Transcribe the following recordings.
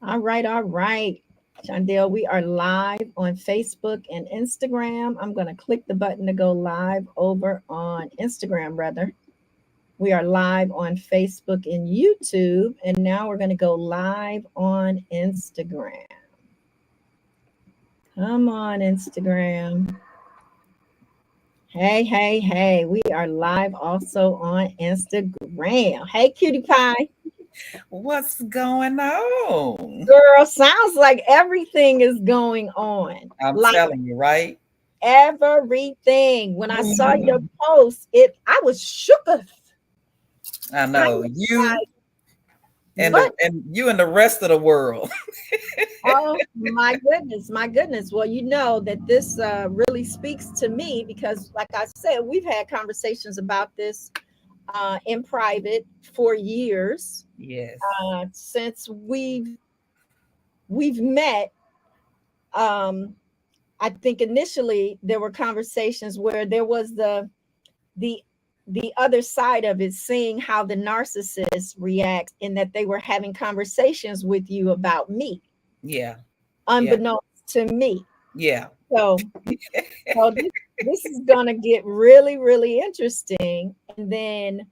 All right, all right. Shondale, we are live on Facebook and Instagram. I'm going to click the button to go live over on Instagram, rather. We are live on Facebook and YouTube, and now we're going to go live on Instagram. Come on, Instagram. Hey, hey, hey. We are live also on Instagram. Hey, cutie pie. What's going on? Girl, sounds like everything is going on. I'm Like telling you, right? everything. When I saw your Mhm. post, I was shooketh. I I know was you like, and the what? and you and the rest of the world. Oh my goodness, my goodness. Well, you know that this really speaks to me because, like I said, we've had conversations about this in private for years Yes. since we've met. Um, I think initially there were conversations where there was the the other side of it, seeing how the narcissist reacts, in that they were having conversations with you about me, Yeah. Yeah. unbeknownst to me. Yeah. So, so this is gonna get really, really interesting. And then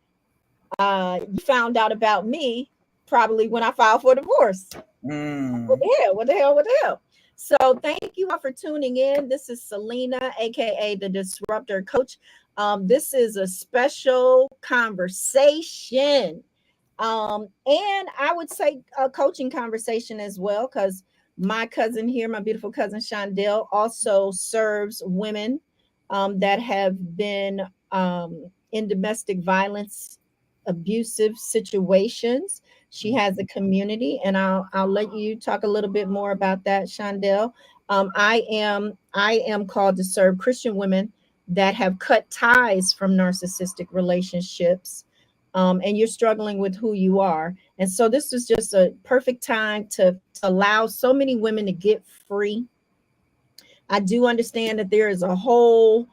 you found out about me probably when I filed for divorce. What Mm. the hell? What the hell? What the hell? So thank you all for tuning in. This is Selena, aka the Disruptor Coach. This is a special conversation. And I would say a coaching conversation as well, because my cousin here, my beautiful cousin Shondale, also serves women that have been in domestic violence, abusive situations. She has a community, and I'll let you talk a little bit more about that, Shondale. I am called to serve Christian women that have cut ties from narcissistic relationships, and you're struggling with who you are. And so this is just a perfect time to allow so many women to get free. I do understand that there is a whole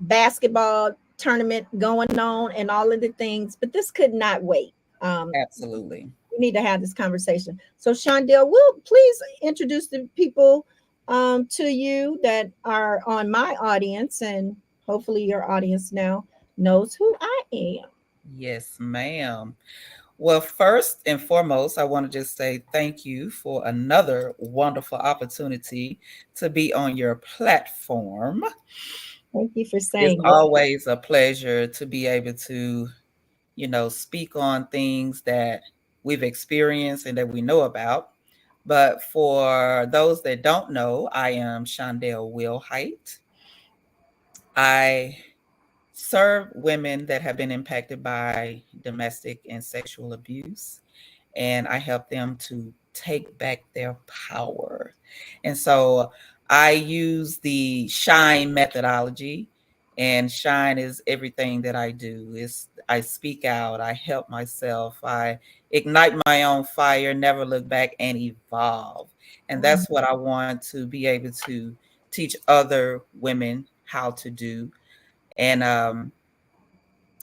basketball tournament going on and all of the things, but this could not wait. Absolutely. We need to have this conversation. So, Shondale, will please introduce the people to you that are on my audience, and hopefully your audience now knows who I am. Yes, ma'am. Well, first and foremost, I want to just say thank you for another wonderful opportunity to be on your platform. Thank you for It's saying that. always a pleasure to be able to, speak on things that we've experienced and that we know about. But for those that don't know, I am Shondale Wilhite. I serve women that have been impacted by domestic and sexual abuse, and I help them to take back their power. And so I use the SHINE methodology, and SHINE is everything that I do. Is I speak out, I help myself, I ignite my own fire, never look back, and evolve. And that's what I want to be able to teach other women how to do. And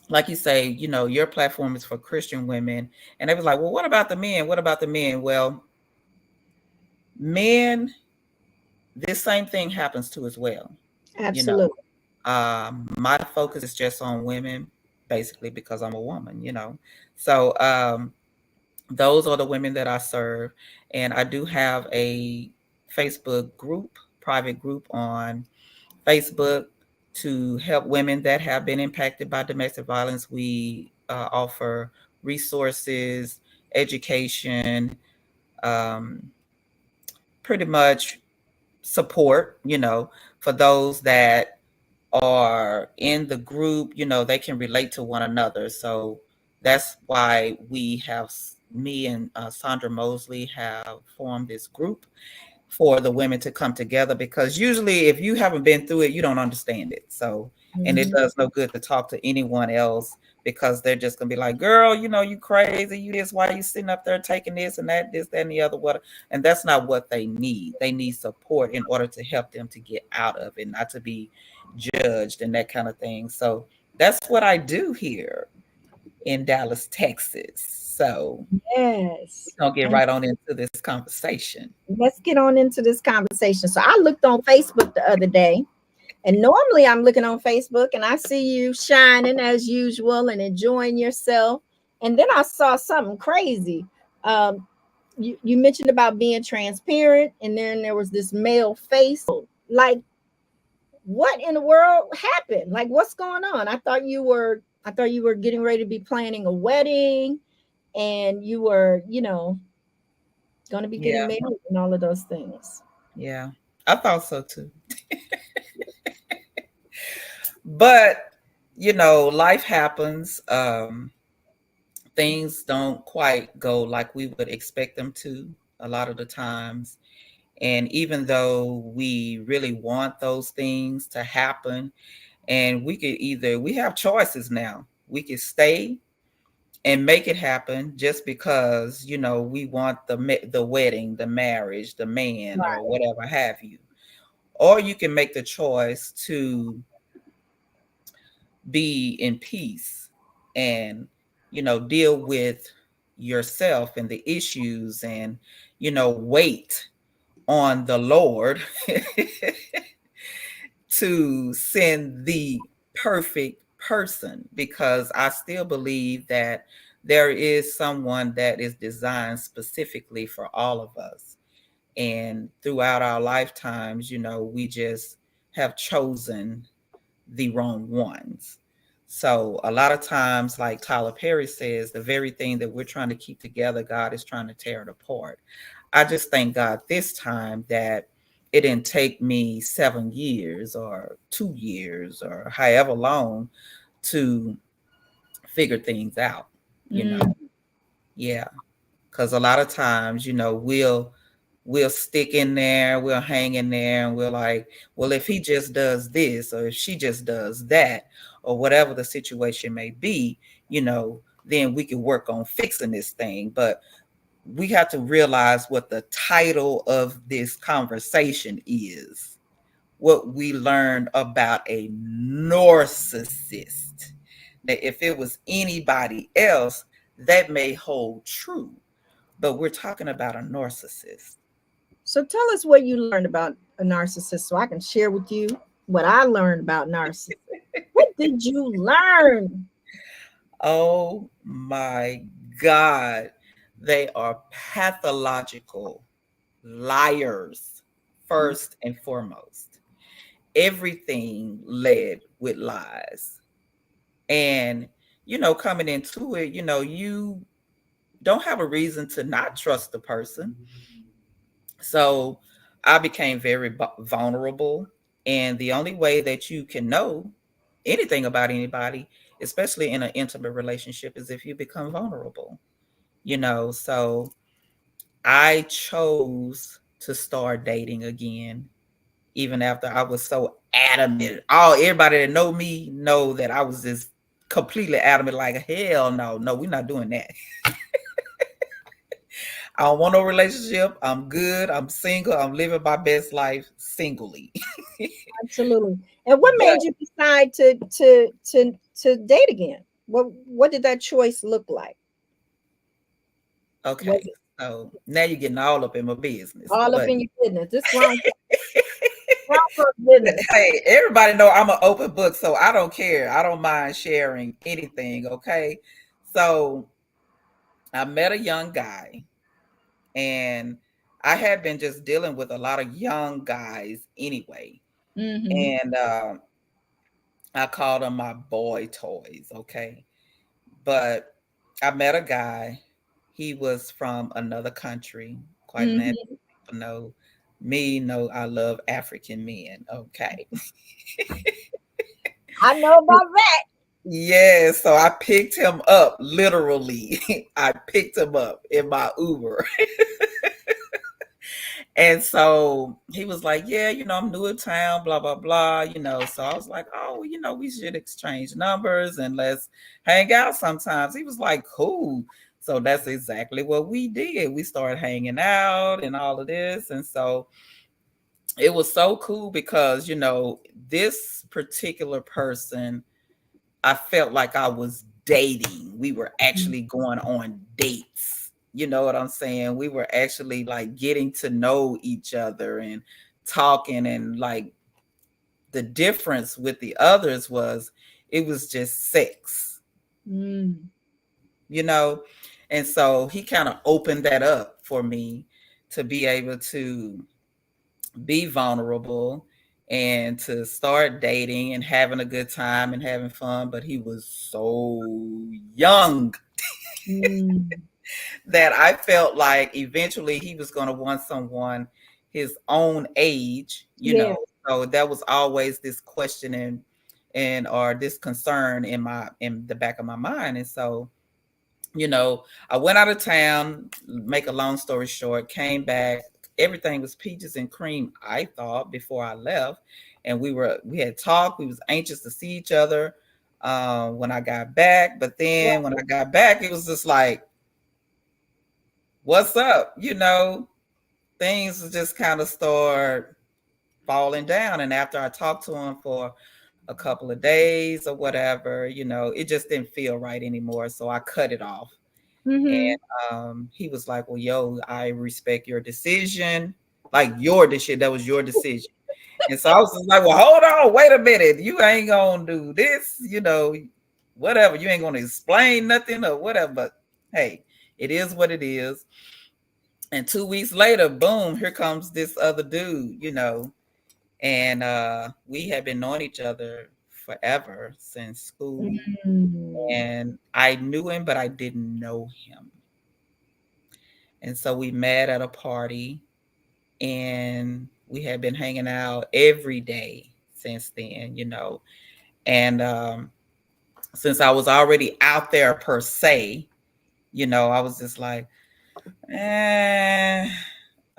like you say, your platform is for Christian women. And they was like, well, what about the men? What about the men? Well, men, this same thing happens to as well. You know, Absolutely. my focus is just on women, basically because I'm a woman. So those are the women that I serve. And I do have a Facebook group, private group on Facebook to help women that have been impacted by domestic violence. We offer resources, education, um, pretty much support, for those that are in the group, they can relate to one another. So that's why me and Sandra Mosley have formed this group for the women to come together, because usually if you haven't been through it, you don't understand it. So, and it Mhm. does no good to talk to anyone else, because they're just gonna be like, girl, you crazy, you this, why you sitting up there taking this and that, this, that, and the other, what? And that's not what they need. They need support in order to help them to get out of it, not to be judged and that kind of thing. So that's what I do here. in Dallas, Texas. So Yes. we're gonna get And right on into this conversation. let's get on into this conversation. So I looked on Facebook the other day, and normally I'm looking on Facebook and I see you shining as usual and enjoying yourself. And then I saw something crazy. Um, you mentioned about being transparent, and then there was this male face. Like, what in the world happened? Like, what's going on? I thought you were getting ready to be planning a wedding, and you were, going to be getting Yeah, married and all of those things. yeah. I thought so too. But life happens. Things don't quite go like we would expect them to a lot of the times. And even though we really want those things to happen, and we have choices now. We could stay and make it happen just because, we want the wedding, the marriage, the man, or Right. whatever have you. Or you can make the choice to be in peace and deal with yourself and the issues, and wait on the Lord to send the perfect person, because I still believe that there is someone that is designed specifically for all of us. And throughout our lifetimes, we just have chosen the wrong ones. So a lot of times, like Tyler Perry says, the very thing that we're trying to keep together, God is trying to tear it apart. I just thank God this time that it didn't take me 7 years or 2 years or however long to figure things out, you know. Mm. Yeah. Because a lot of times, we'll stick in there, we'll hang in there, and we're like, well, if he just does this, or if she just does that, or whatever the situation may be, then we can work on fixing this thing. But we have to realize what the title of this conversation is, what we learned about a narcissist. Now, if it was anybody else, that may hold true, but we're talking about a narcissist. So tell us what you learned about a narcissist so I can share with you what I learned about narcissists. What did you learn? Oh my God. They are pathological liars, first and foremost. Everything led with lies. And, coming into it, you don't have a reason to not trust the person. So I became very vulnerable. And the only way that you can know anything about anybody, especially in an intimate relationship, is if you become vulnerable, So I chose to start dating again, even after I was so adamant. Everybody that know me know that I was just completely adamant, like, hell no, we're not doing that. I don't want no relationship. I'm good. I'm single. I'm living my best life singly. Absolutely. And what But made you decide to date again? What did that choice look like? Was okay, it so now you're getting all up in my business. all up But in your business? This grown folks business. hey, everybody know I'm an open book, so I don't care. I don't mind sharing anything. Okay, so I met a young guy, and I had been just dealing with a lot of young guys anyway, Mm-hmm. and I called them my boy toys. Okay, but I met a guy. He was from another country. Quite naturally, Mm-hmm. people know me. Know I love African men. Okay. I know about that. Yeah, so I picked him up literally. I picked him up in my Uber. And so he was like, yeah, I'm new in town, blah, blah, blah. So I was like, oh, we should exchange numbers and let's hang out sometimes. He was like, cool. So that's exactly what we did. We started hanging out and all of this. And so it was so cool because, this particular person, I felt like I was dating. We were actually going on dates. You know what I'm saying? We were actually like getting to know each other and talking, and like the difference with the others was it was just sex, Mm. you know? And so he kind of opened that up for me to be able to be vulnerable and to start dating and having a good time and having fun. But he was so young Mm. that I felt like eventually he was going to want someone his own age, you Yeah. know. So that was always this question and or this concern in the back of my mind. And so, you know, I went out of town, make a long story short, came back. Everything was peaches and cream, I thought, before I left. And we had talked, we was anxious to see each other when I got back. But then when I got back, it was just like, what's up? You know, things just kind of start falling down. And after I talked to him for a couple of days or whatever, you know, it just didn't feel right anymore. So I cut it off. Mm-hmm. And he was like, well, yo, I respect your decision. Like your decision, that was your decision. And so I was just like, well, hold on, wait a minute. You ain't gonna do this, you know, whatever. You ain't gonna explain nothing or whatever. But hey, it is what it is. And 2 weeks later, boom, here comes this other dude, you know. And we had been knowing each other forever since school. Mm. And I knew him, but I didn't know him. And so we met at a party, and we had been hanging out every day since then, you know. And since I was already out there per se, you know, I was just like, eh,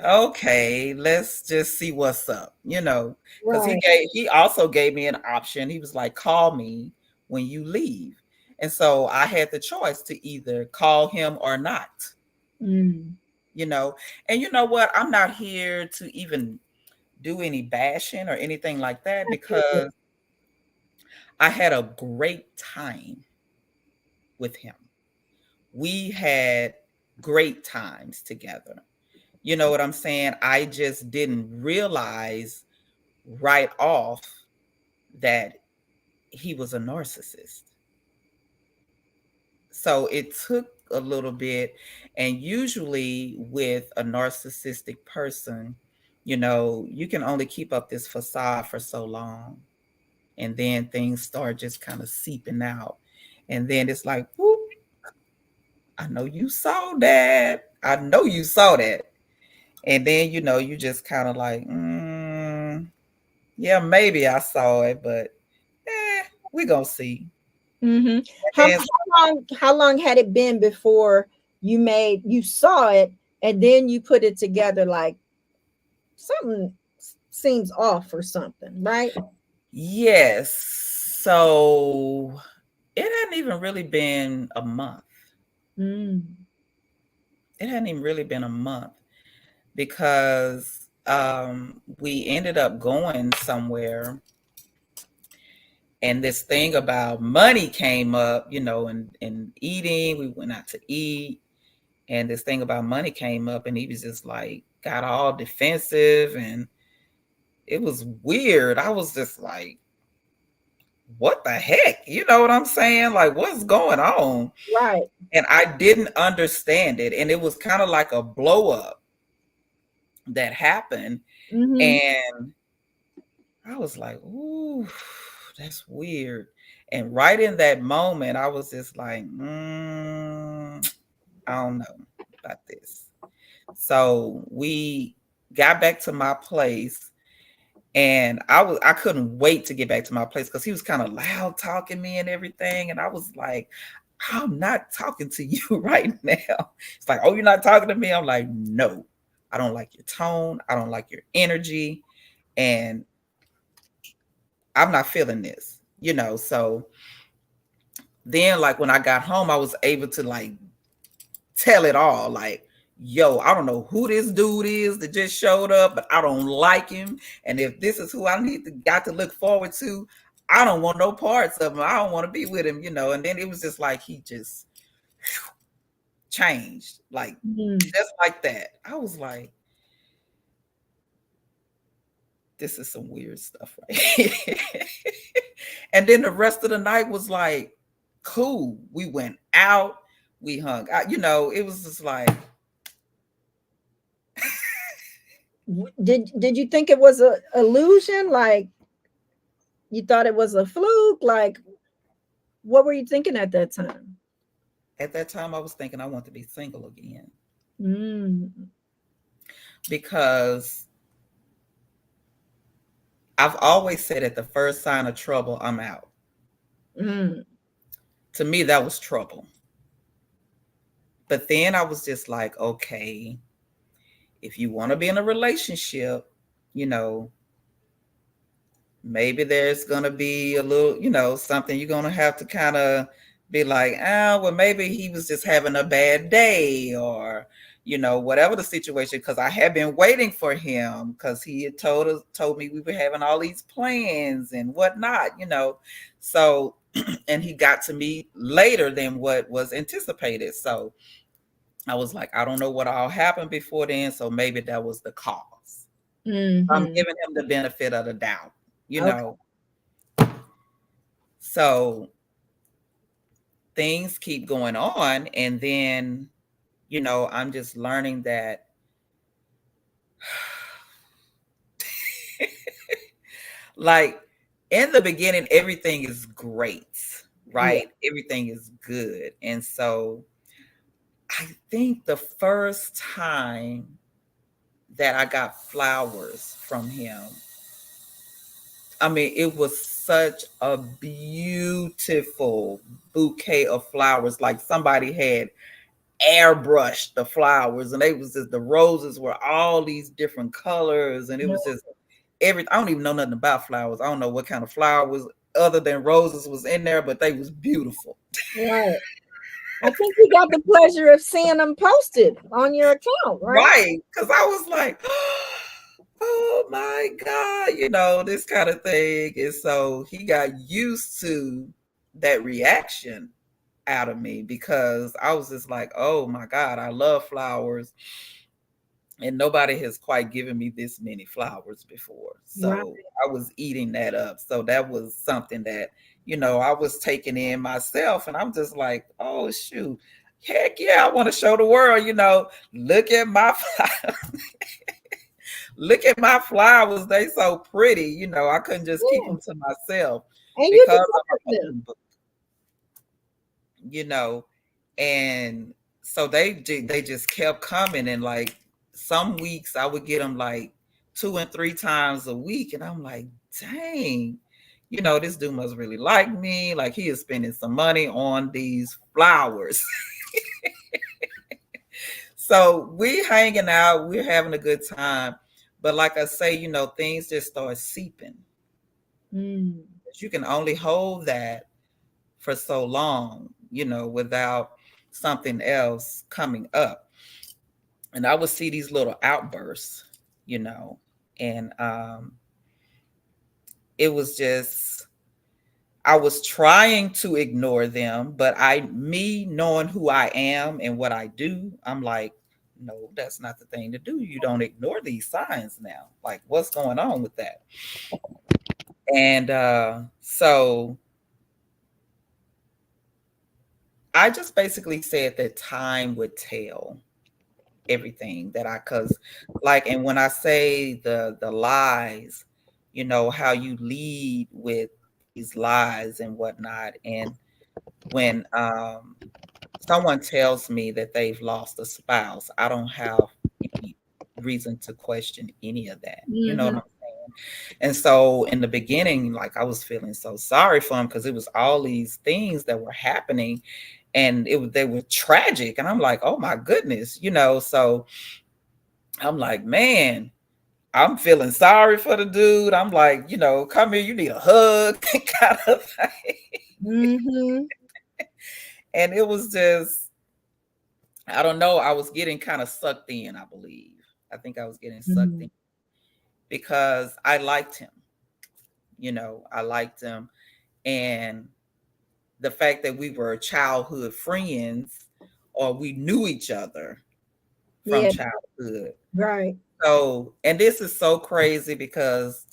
okay, let's just see what's up, you know, because Right. he also gave me an option. He was like, call me when you leave. And so I had the choice to either call him or not, Mm. you know. And you know what? I'm not here to even do any bashing or anything like that, Absolutely. because I had a great time with him. We had great times together. You know what I'm saying? I just didn't realize right off that he was a narcissist. So it took a little bit. And usually with a narcissistic person, you know, you can only keep up this facade for so long. And then things start just kind of seeping out. And then it's like, whoop, I know you saw that. I know you saw that. And then, you know, you just kind of like, yeah, maybe I saw it, but we gonna see. Mm-hmm. And then How long had it been before you saw it and then you put it together like something seems off or something, right? yes. So it hadn't even really been a month. Mm. It hadn't even really been a month, because we ended up going somewhere, and this thing about money came up, you know, and eating. We went out to eat, and this thing about money came up, and he was just like got all defensive, and it was weird. I was just like, what the heck? You know what I'm saying? Like, what's going on? Right. And I didn't understand it. And it was kind of like a blow up that happened. Mm-hmm. And I was like, ooh, that's weird. And right in that moment, I was just like, I don't know about this. So we got back to my place, and I couldn't wait to get back to my place, because he was kind of loud talking me and everything. And I was like, I'm not talking to you right now. It's like, oh, you're not talking to me? I'm like, no, I don't like your tone. I don't like your energy. And I'm not feeling this, you know? So then, like, when I got home, I was able to like tell it all. Like, yo, I don't know who this dude is that just showed up, but I don't like him. And if this is who I got to look forward to, I don't want no parts of him. I don't want to be with him, you know. And then it was just like he just changed, like just like that. I was like, this is some weird stuff, right? And then the rest of the night was like cool. We went out, we hung out, you know, it was just like. Did you think it was a illusion? Like you thought it was a fluke? Like what were you thinking at that time? At that time, I was thinking I want to be single again. Because I've always said at the first sign of trouble, I'm out. To me, that was trouble. But then I was just like, okay, if you want to be in a relationship, you know, maybe there's going to be a little, you know, something you're going to have to kind of be like, oh, well, maybe he was just having a bad day, or, you know, whatever the situation, because I had been waiting for him because he had told me we were having all these plans and whatnot, you know. So, and he got to me later than what was anticipated. So I was like, I don't know what all happened before then. So maybe that was the cause. I'm giving him the benefit of the doubt, you know. So things keep going on. And then, you know, I'm just learning that like in the beginning, everything is great, right? Yeah. Everything is good. And so I think the first time that I got flowers from him, I mean, it was such a beautiful bouquet of flowers. Like somebody had airbrushed the flowers, and they was just, the roses were all these different colors, and it was just I don't even know nothing about flowers. I don't know what kind of flowers other than roses was in there, but they was beautiful. Right. I think you got the pleasure of seeing them posted on your account, right? Right. Because I was like, oh my God, you know, this kind of thing. And so he got used to that reaction out of me, because I was just like, oh my God, I love flowers. And nobody has quite given me this many flowers before. So right. I was eating that up. So that was something that, you know, I was taking in myself. And I'm just like, oh, shoot. Heck yeah, I want to show the world, you know, look at my flowers. Look at my flowers. They so pretty. You know, I couldn't just keep them to myself. And because you them. You know, and so they just kept coming, and like some weeks I would get them like 2 and 3 times a week, and I'm like, dang, you know, this dude must really like me. Like he is spending some money on these flowers. So we hanging out, we're having a good time, but like I say, you know, things just start seeping. You can only hold that for so long, you know, without something else coming up. And I would see these little outbursts, you know, and it was just, I was trying to ignore them, but me knowing who I am and what I do, I'm like, no, that's not the thing to do. You don't ignore these signs now. Like, what's going on with that? And so I just basically said that time would tell everything that cause like, and when I say the lies, you know, how you lead with these lies and whatnot. And when someone tells me that they've lost a spouse, I don't have any reason to question any of that. You know what I'm saying? And so in the beginning, like I was feeling so sorry for him, because it was all these things that were happening, and they were tragic. And I'm like, oh my goodness, you know. So I'm like, man, I'm feeling sorry for the dude. I'm like, you know, come here, you need a hug, kind of thing. And it was just, I don't know, I was getting kind of sucked in, I believe. I think I was getting sucked in because I liked him. You know, I liked him. And the fact that we were childhood friends or we knew each other from Yeah. childhood. Right. So, and this is so crazy because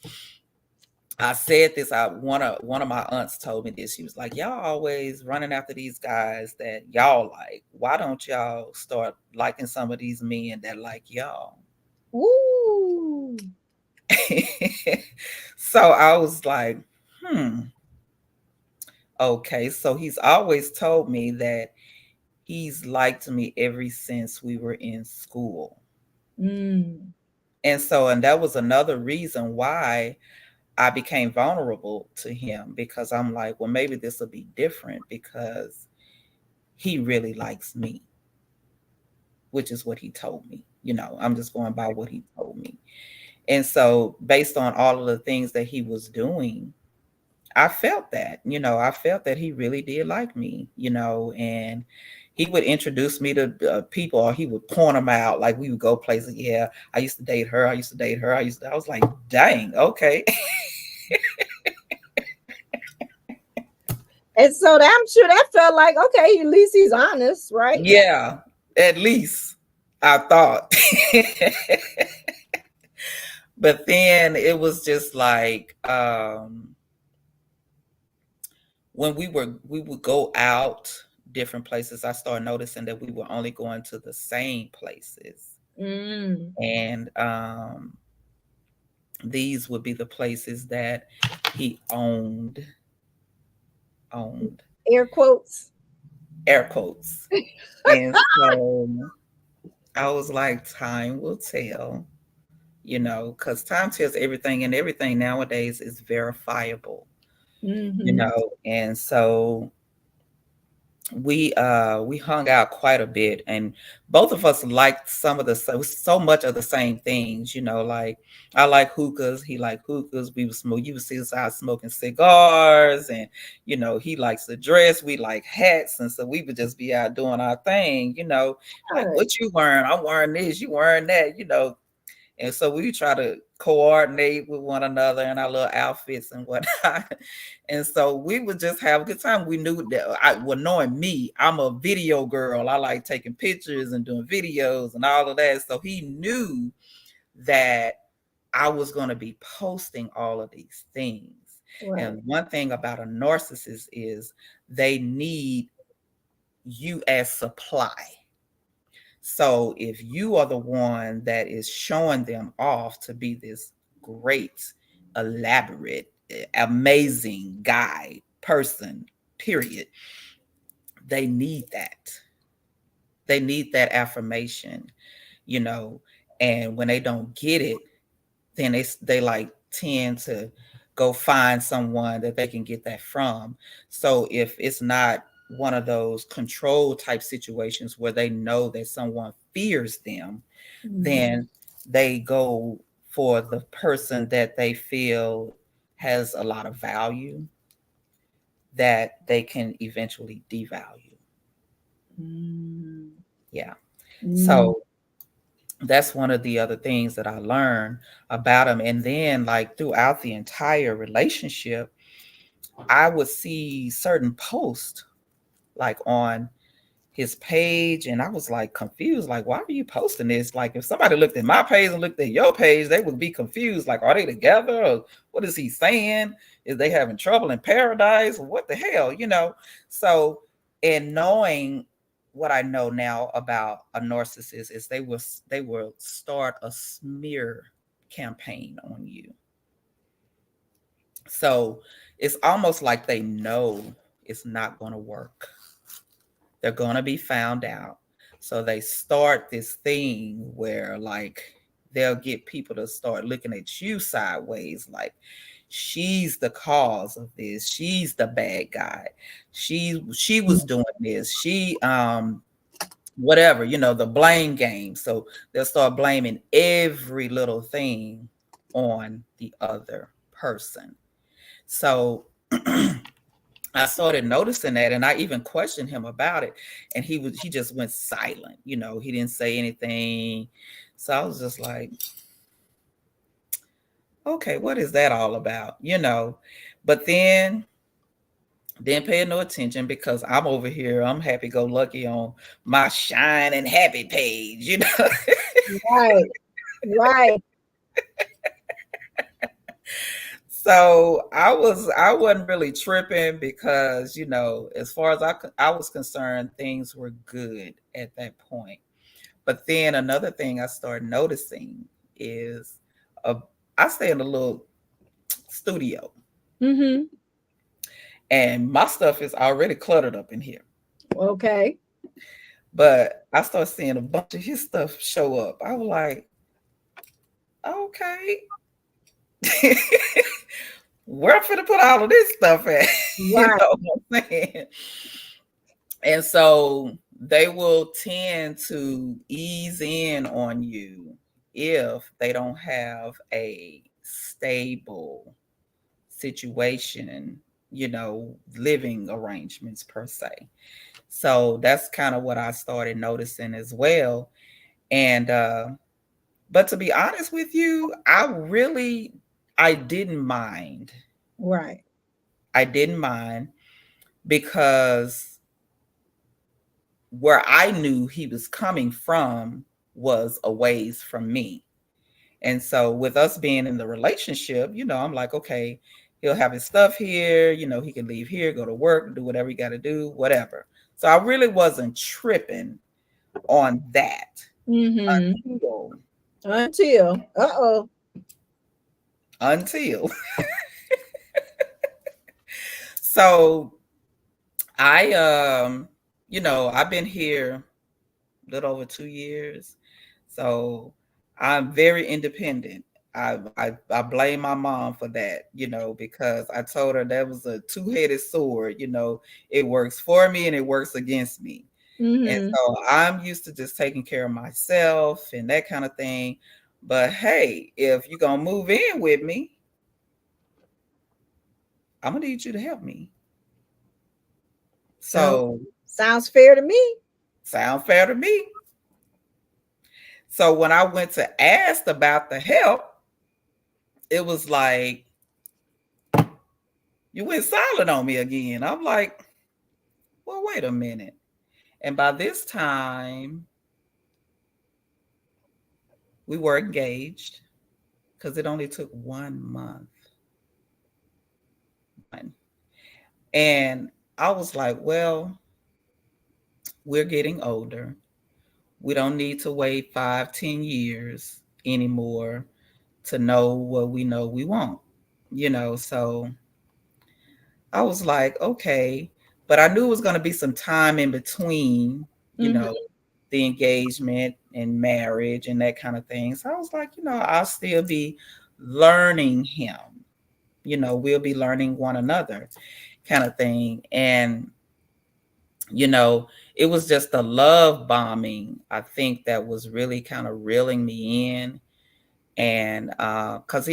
I said this. One of my aunts told me this. She was like, "Y'all always running after these guys that y'all like. Why don't y'all start liking some of these men that like y'all?" Ooh. So I was like, okay. So he's always told me that he's liked me ever since we were in school. Mm. And that was another reason why I became vulnerable to him, because I'm like, well, maybe this will be different because he really likes me, which is what he told me. I'm just going by what he told me. And so, based on all of the things that he was doing, I felt that he really did like me, and he would introduce me to people, or he would point them out. Like, we would go places. Yeah, I used to date her. I used to date her. I was like, dang, okay. And so I'm sure that felt like, okay, at least he's honest, right? Yeah, at least I thought. But then it was just like, when we would go out different places, I started noticing that we were only going to the same places. Mm. And these would be the places that he owned. Air quotes. Air quotes. And so I was like, time will tell, because time tells everything, and everything nowadays is verifiable, Mm-hmm. and so we hung out quite a bit, and both of us liked so much of the same things, like I like hookahs, he liked hookahs, we would smoke, you would see us out smoking cigars, and he likes to dress, we like hats, and so we would just be out doing our thing, like, Right. what you wearing? I'm wearing this, you wearing that, and so we try to coordinate with one another in our little outfits and whatnot. And so we would just have a good time. We knew that, knowing me, I'm a video girl. I like taking pictures and doing videos and all of that. So he knew that I was going to be posting all of these things. Right. And one thing about a narcissist is they need you as supply. So if you are the one that is showing them off to be this great, elaborate, amazing guy, person, period, they need that. They need that affirmation, and when they don't get it, then they like tend to go find someone that they can get that from. So if it's not one of those control type situations where they know that someone fears them, Mm-hmm. then they go for the person that they feel has a lot of value that they can eventually devalue. Mm-hmm. Yeah. Mm-hmm. So that's one of the other things that I learned about him. And then, like, throughout the entire relationship, I would see certain posts like on his page, and I was like confused, like, why are you posting this? Like, if somebody looked at my page and looked at your page, they would be confused, like, are they together, or what is he saying? Is they having trouble in paradise, or what the hell, So, and knowing what I know now about a narcissist is they will start a smear campaign on you. So it's almost like they know it's not going to work. They're going to be found out. So they start this thing where, like, they'll get people to start looking at you sideways, like, she's the cause of this. She's the bad guy. She was doing this. She whatever, the blame game. So they'll start blaming every little thing on the other person. So I started noticing that, and I even questioned him about it, and he just went silent. He didn't say anything. So I was just like, okay, what is that all about? But then Didn't pay no attention because I'm over here. I'm happy go lucky on my shine and happy page, you know. Right. Right. So I wasn't really tripping because, you know, as far as I was concerned, things were good at that point. But then another thing I started noticing is, uh, I stay in a little studio, Mm-hmm. and my stuff is already cluttered up in here. Okay. But I started seeing a bunch of his stuff show up. I was like, okay, where I'm finna put all of this stuff at? You Right. know what I'm saying? And so they will tend to ease in on you if they don't have a stable situation, you know, living arrangements per se. So that's kind of what I started noticing as well. And but to be honest with you, I didn't mind. Right. I didn't mind because where I knew he was coming from was a ways from me. And so with us being in the relationship, you know, I'm like, okay, he'll have his stuff here, you know, he can leave here, go to work, do whatever he got to do, whatever. So I really wasn't tripping on that Mm-hmm. until Uh-oh. until so I you know, I've been here a little over 2 years. So I'm very independent. I blame my mom for that, you know, because I told her that was a two-headed sword, you know, it works for me and it works against me. And Mm-hmm. so I'm used to just taking care of myself and that kind of thing. But hey, if you're gonna move in with me, I'm gonna need you to help me. Sounds So sounds fair to me. sound fair to me. So when I went to ask about the help, it was like, you went silent on me again. I'm like, well, wait a minute. And by this time, we were engaged because it only took 1 month. And I was like, well, we're getting older. We don't need to wait 5, 10 years anymore to know what we know we want, you know. So I was like, okay. But I knew it was going to be some time in between, you Mm-hmm. know, the engagement and marriage and that kind of thing. So I was like, you know, I'll still be learning him. You know, we'll be learning one another kind of thing. And, you know, it was just the love bombing, I think, that was really kind of reeling me in. And because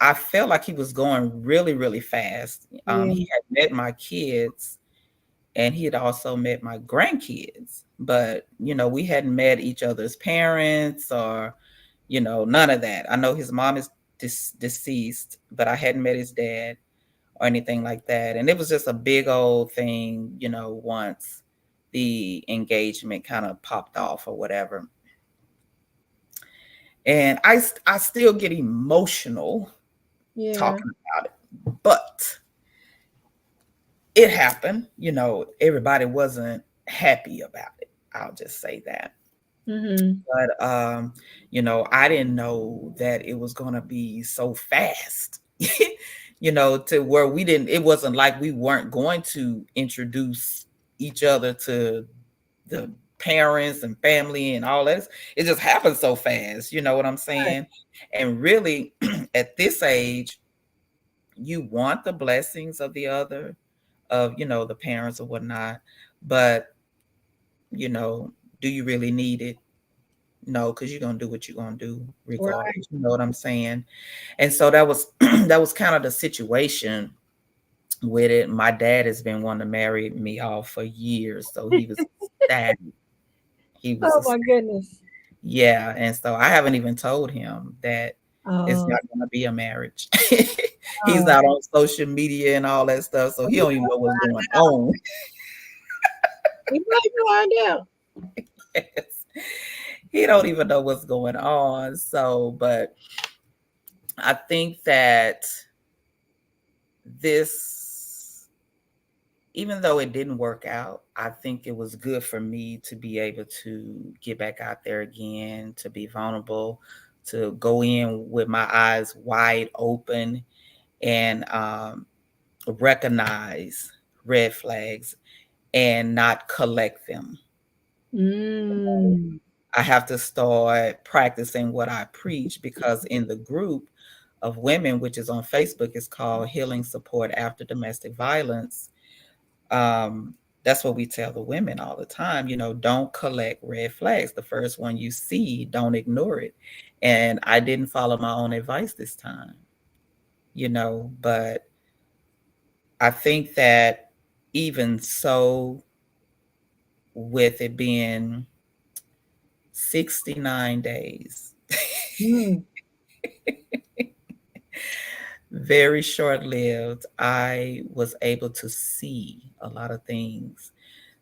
I felt like he was going really, really fast. Yeah. He had met my kids and he had also met my grandkids, but you know, we hadn't met each other's parents or, you know, none of that. I know his mom is deceased, but I hadn't met his dad or anything like that. And it was just a big old thing, you know, once the engagement kind of popped off or whatever. And I still get emotional Yeah. talking about it, but it happened. You know, everybody wasn't happy about it. I'll just say that. Mm-hmm. But you know, I didn't know that it was gonna be so fast. You know, to where we didn't, it wasn't like we weren't going to introduce each other to the parents and family and all that. It just happened so fast, you know what I'm Right. saying? And really at this age, you want the blessings of the other, of, you know, the parents or whatnot, but you know, do you really need it? No, because you're gonna do what you're gonna do Right. regardless. You know what I'm saying? And so that was that was kind of the situation with it. My dad has been wanting to marry me off for years, so he was ecstatic. He was Oh ecstatic. my goodness. Yeah, and so I haven't even told him that it's Oh. not gonna be a marriage. He's not on social media and all that stuff, so he don't even know what's going on. We might find out. Yes. He don't even know what's going on. So, but I think that this, even though it didn't work out, I think it was good for me to be able to get back out there again, to be vulnerable, to go in with my eyes wide open and recognize red flags and not collect them. Mm. I have to start practicing what I preach, because in the group of women, which is on Facebook, is called Healing Support After Domestic Violence. Um, that's what we tell the women all the time. Don't collect red flags. The first one you see, don't ignore it. And I didn't follow my own advice this time, but I think that even so, with it being 69 days, Mm. very short lived, I was able to see a lot of things.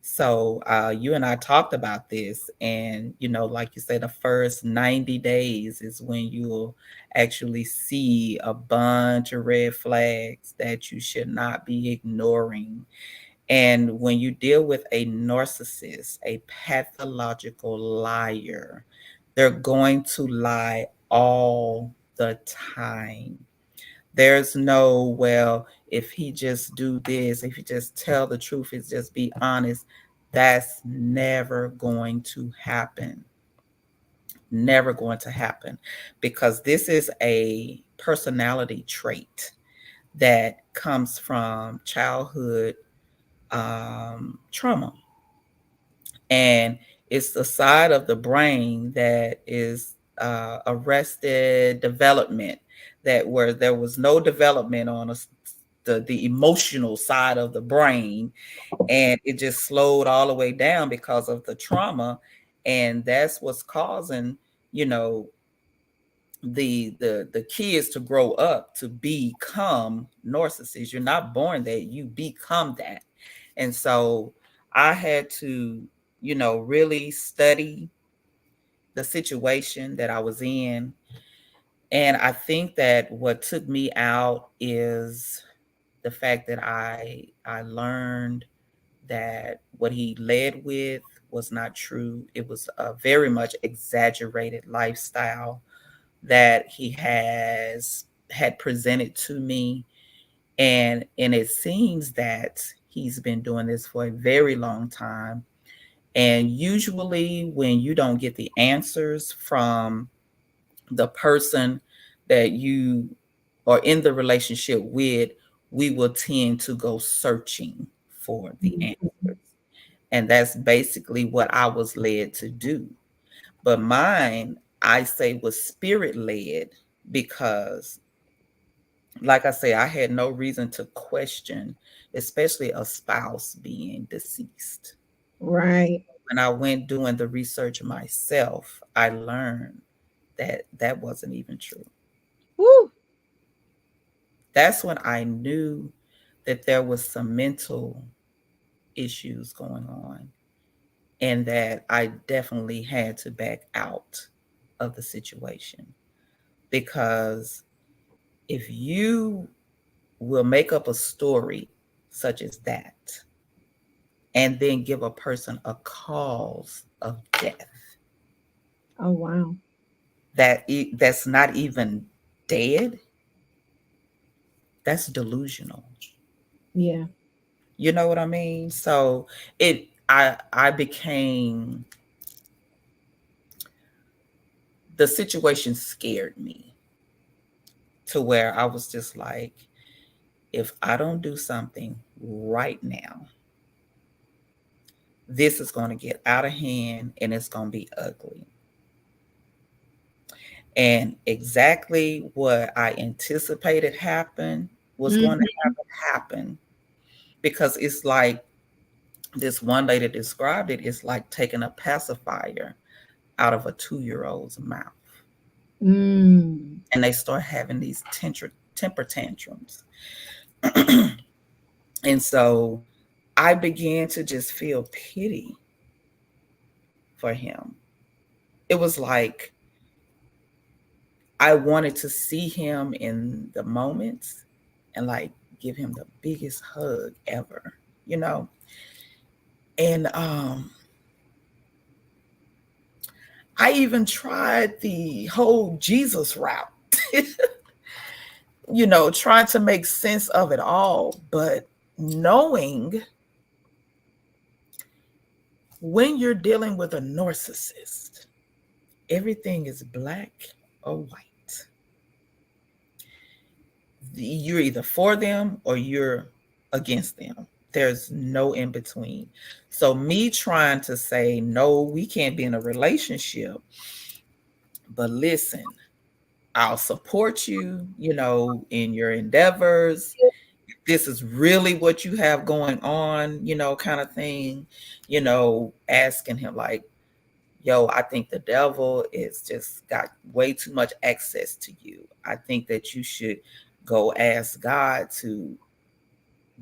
So you and I talked about this, and like you said, the first 90 days is when you'll actually see a bunch of red flags that you should not be ignoring. And when you deal with a narcissist, a pathological liar, they're going to lie all the time. There's no, well, if he just do this, if he just tell the truth, it's just be honest. That's never going to happen. Never going to happen, because this is a personality trait that comes from childhood trauma. And it's the side of the brain that is arrested development, that where there was no development on the emotional side of the brain, and it just slowed all the way down because of the trauma. And that's what's causing, you know, the kids to grow up to become narcissists. You're not born that, you become that. And so I had to, really study the situation that I was in. And I think that what took me out is the fact that I learned that what he led with was not true. It was a very much exaggerated lifestyle that he had presented to me. And it seems that he's been doing this for a very long time. And usually when you don't get the answers from the person that you are in the relationship with, we will tend to go searching for the answers. And that's basically what I was led to do. But mine, I say, was spirit led, because, like I say, I had no reason to question, especially a spouse being deceased. Right. When I went doing the research myself, I learned that that wasn't even true. Woo. That's when I knew that there was some mental issues going on, and that I definitely had to back out of the situation. Because if you will make up a story such as that and then give a person a cause of death Oh, wow. that's not even dead, that's delusional. Yeah. You know what I mean? So I became, the situation scared me to where I was just like, if I don't do something right now, this is going to get out of hand and it's going to be ugly. And exactly what I anticipated happen was going to happen, because it's like, this one lady described it, it's like taking a pacifier out of a 2-year-old's mouth. Mm. And they start having these temper tantrums. And so I began to just feel pity for him. It was like I wanted to see him in the moments and like give him the biggest hug ever, you know? And I even tried the whole Jesus route, you know, trying to make sense of it all, but knowing when you're dealing with a narcissist, everything is black or white. You're either for them or you're against them. There's no in between. So me trying to say, no, we can't be in a relationship, but listen, I'll support you, you know, in your endeavors. This is really what you have going on, you know, kind of thing, you know, asking him like, yo, I think the devil is just got way too much access to you. I think that you should go ask God to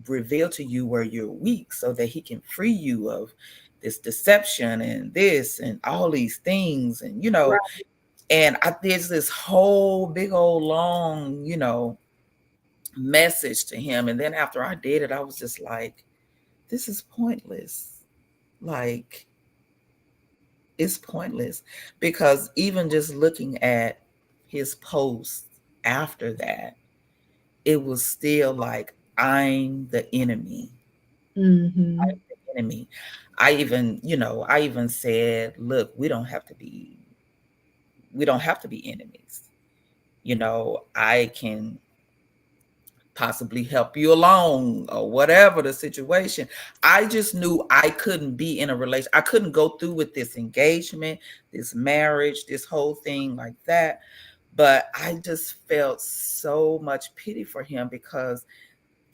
reveal to you where you're weak so that he can free you of this deception and this and all these things. And, you know, Right. and there's this whole big old long, you know, message to him. And then after I did it, I was just like, this is pointless. Like, it's pointless, because even just looking at his posts after that, it was still like, I'm the enemy. Mm-hmm. I'm the enemy. I even, you know, I even said, look, we don't have to be enemies. You know, I can possibly help you along or whatever the situation. I just knew I couldn't be in a relation. I couldn't go through with this engagement, this marriage, this whole thing like that. But I just felt so much pity for him, because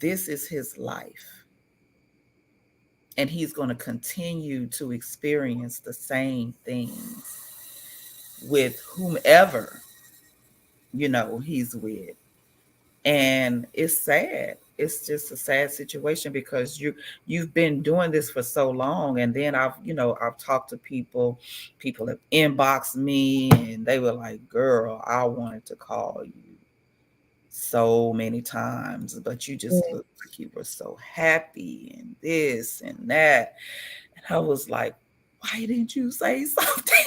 this is his life. And he's going to continue to experience the same things with whomever, you know, he's with. And it's sad. It's just a sad situation, because you've been doing this for so long. And then I've, you know, I've talked to people have inboxed me and they were like, girl, I wanted to call you so many times, but you just Yeah. looked like you were so happy and this and that. And I was like, why didn't you say something?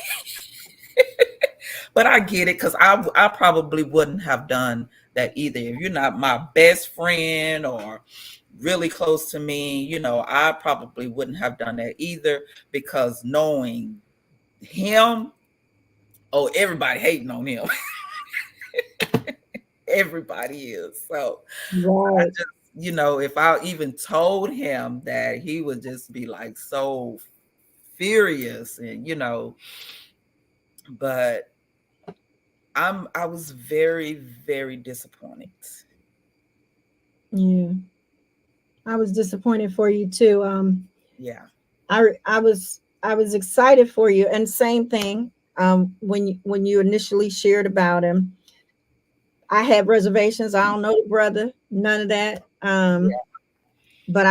But I get it, because I probably wouldn't have done that either. If you're not my best friend or really close to me, you know, I probably wouldn't have done that either, because knowing him, oh, everybody hating on him. Everybody is. So I Right. just, you know, if I even told him that, he would just be like so furious, and, you know, but I was very, very disappointed. Yeah. I was disappointed for you too. Yeah. I was excited for you, and same thing. When you initially shared about him, I had reservations. I don't know the brother, none of that. But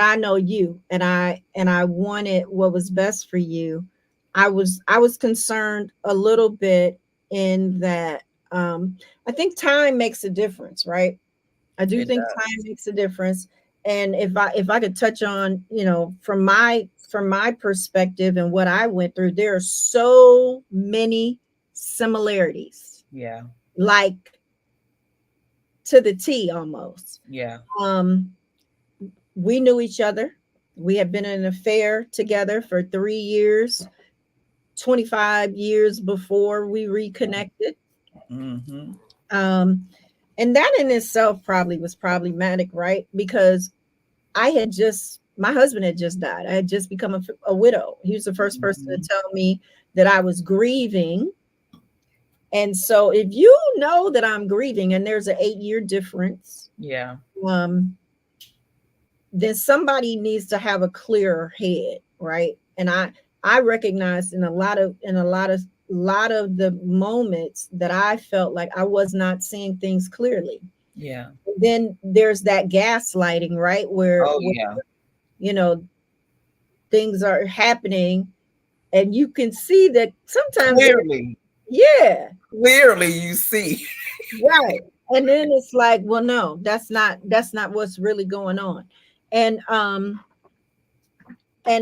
I know you, and I wanted what was best for you. I was concerned a little bit in that. I think time makes a difference, right? I do It think time does. makes a difference. And if I could touch on, from my perspective and what I went through, there are so many similarities, Yeah. like to the T almost. Yeah. Um, we knew each other. We had been in an affair together for 3 years, 25 years before we reconnected. Mm-hmm. Um, and that in itself probably was problematic, right? Because my husband had just died. I had just become a widow. He was the first person to Mm-hmm. tell me that I was grieving. And so if you know that I'm grieving and there's an 8-year difference, Yeah. um, then somebody needs to have a clearer head, right? And I recognized in a lot of the moments that I felt like I was not seeing things clearly. Yeah. Then there's that gaslighting, right? Oh, Where yeah. you know things are happening, and you can see that sometimes Clearly, yeah, clearly you see. right. And then it's like, well, no, that's not what's really going on. And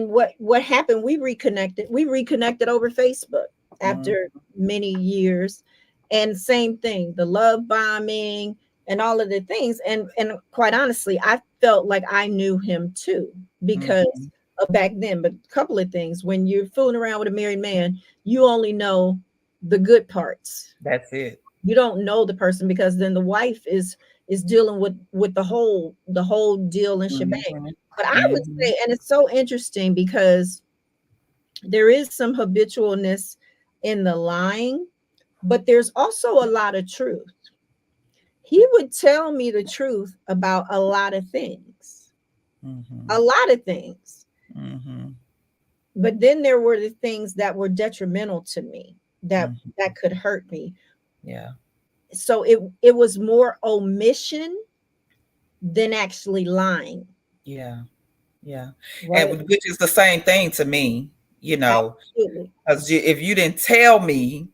what happened, we reconnected over Facebook Mm, after many years, and same thing, the love bombing and all of the things. And quite honestly, I felt like I knew him too, because mhm. of back then. But a couple of things: when you're fooling around with a married man, you only know the good parts. That's it. You don't know the person, because then the wife is dealing with the whole deal and shebang. Mhm, But I would mhm, say, and it's so interesting because there is some habitualness in the lying, but there's also a lot of truth. He would tell me the truth about a lot of things, a mhm, lot of things. mhm, But then there were the things that were detrimental to me, that mhm. that could hurt me. Yeah, So it was more omission than actually lying, yeah, yeah. right? And which is the same thing to me, you know, Absolutely. because if you didn't tell me,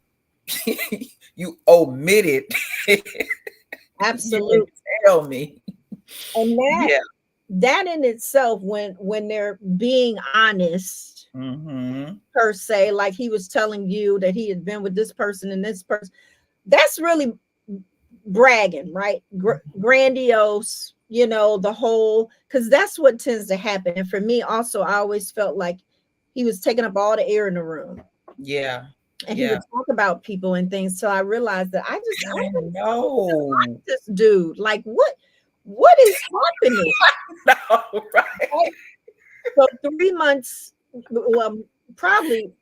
you omitted, you didn't Absolutely. tell me. And that Yeah. that in itself, when they're being honest, Mhm. per se, like he was telling you that he had been with this person and this person, that's really bragging, right? Grandiose, the whole, because that's what tends to happen. And for me also, I always felt like he was taking up all the air in the room, Yeah. and he Yeah. would talk about people and things. So I realized that I I don't like know. this dude. Like, what is happening? No, right. Right? So 3 months, well, probably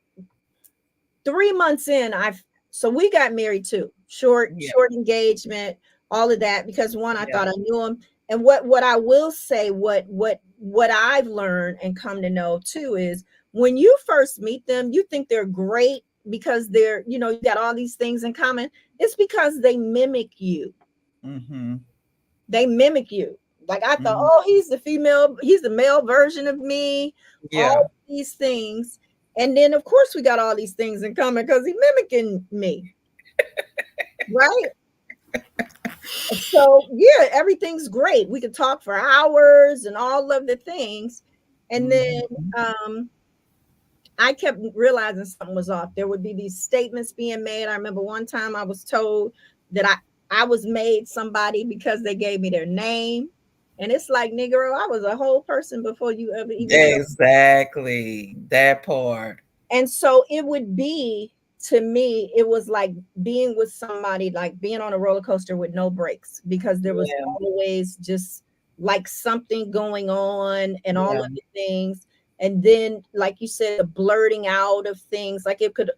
3 months in, so we got married too. Short, Yeah. short engagement, all of that, because one, I Yeah. thought I knew him. And what I will say, what I've learned and come to know too, is when you first meet them, you think they're great because you got all these things in common. It's because they mimic you. Mhm. They mimic you. Like, I thought, Mhm. oh, he's the male version of me, Yeah. all these things. And then of course we got all these things in common because he's mimicking me, right? So yeah, everything's great. We could talk for hours and all of the things. And then Mhm. um I kept realizing something was off. There would be these statements being made. I remember one time I was told that I was made somebody because they gave me their name. And it's like, Negro, I was a whole person before you ever even told. Exactly. That part. And so it would be, to me, it was like being with somebody, like being on a roller coaster with no brakes, because there was Yeah. always just like something going on and all Yeah. of the things. And then, like you said, the blurting out of things, like it could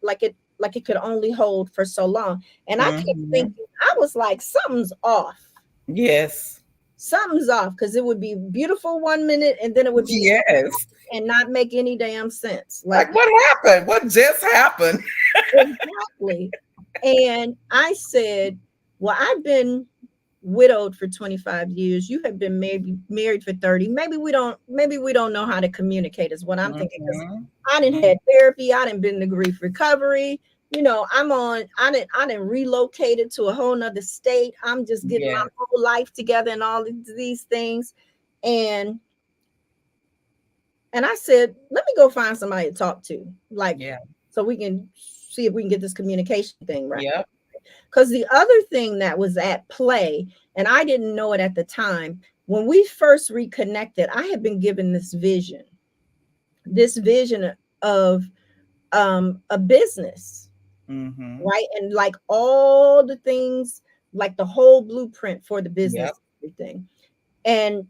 only hold for so long. And I kept Mhm. thinking, I was like, something's off. Yes. Something's off, because it would be beautiful one minute and then it would be Yes. and not make any damn sense. Like, Like, what happened? What just happened? exactly. And I said, well, I've been widowed for 25 years. You have been married for 30. Maybe we don't know how to communicate, is what I'm thinking. Because Mhm. I didn't Mhm. had therapy, I didn't been to grief recovery. I didn't relocated to a whole nother state. I'm just getting my Yeah. whole life together and all of these things. And and I said, let me go find somebody to talk to, like, Yeah. so we can see if we can get this communication thing right. Yep. Because the other thing that was at play, and I didn't know it at the time, when we first reconnected, I had been given this vision of a business, Mhm. right? And like all the things, like the whole blueprint for the business, Yep. everything. And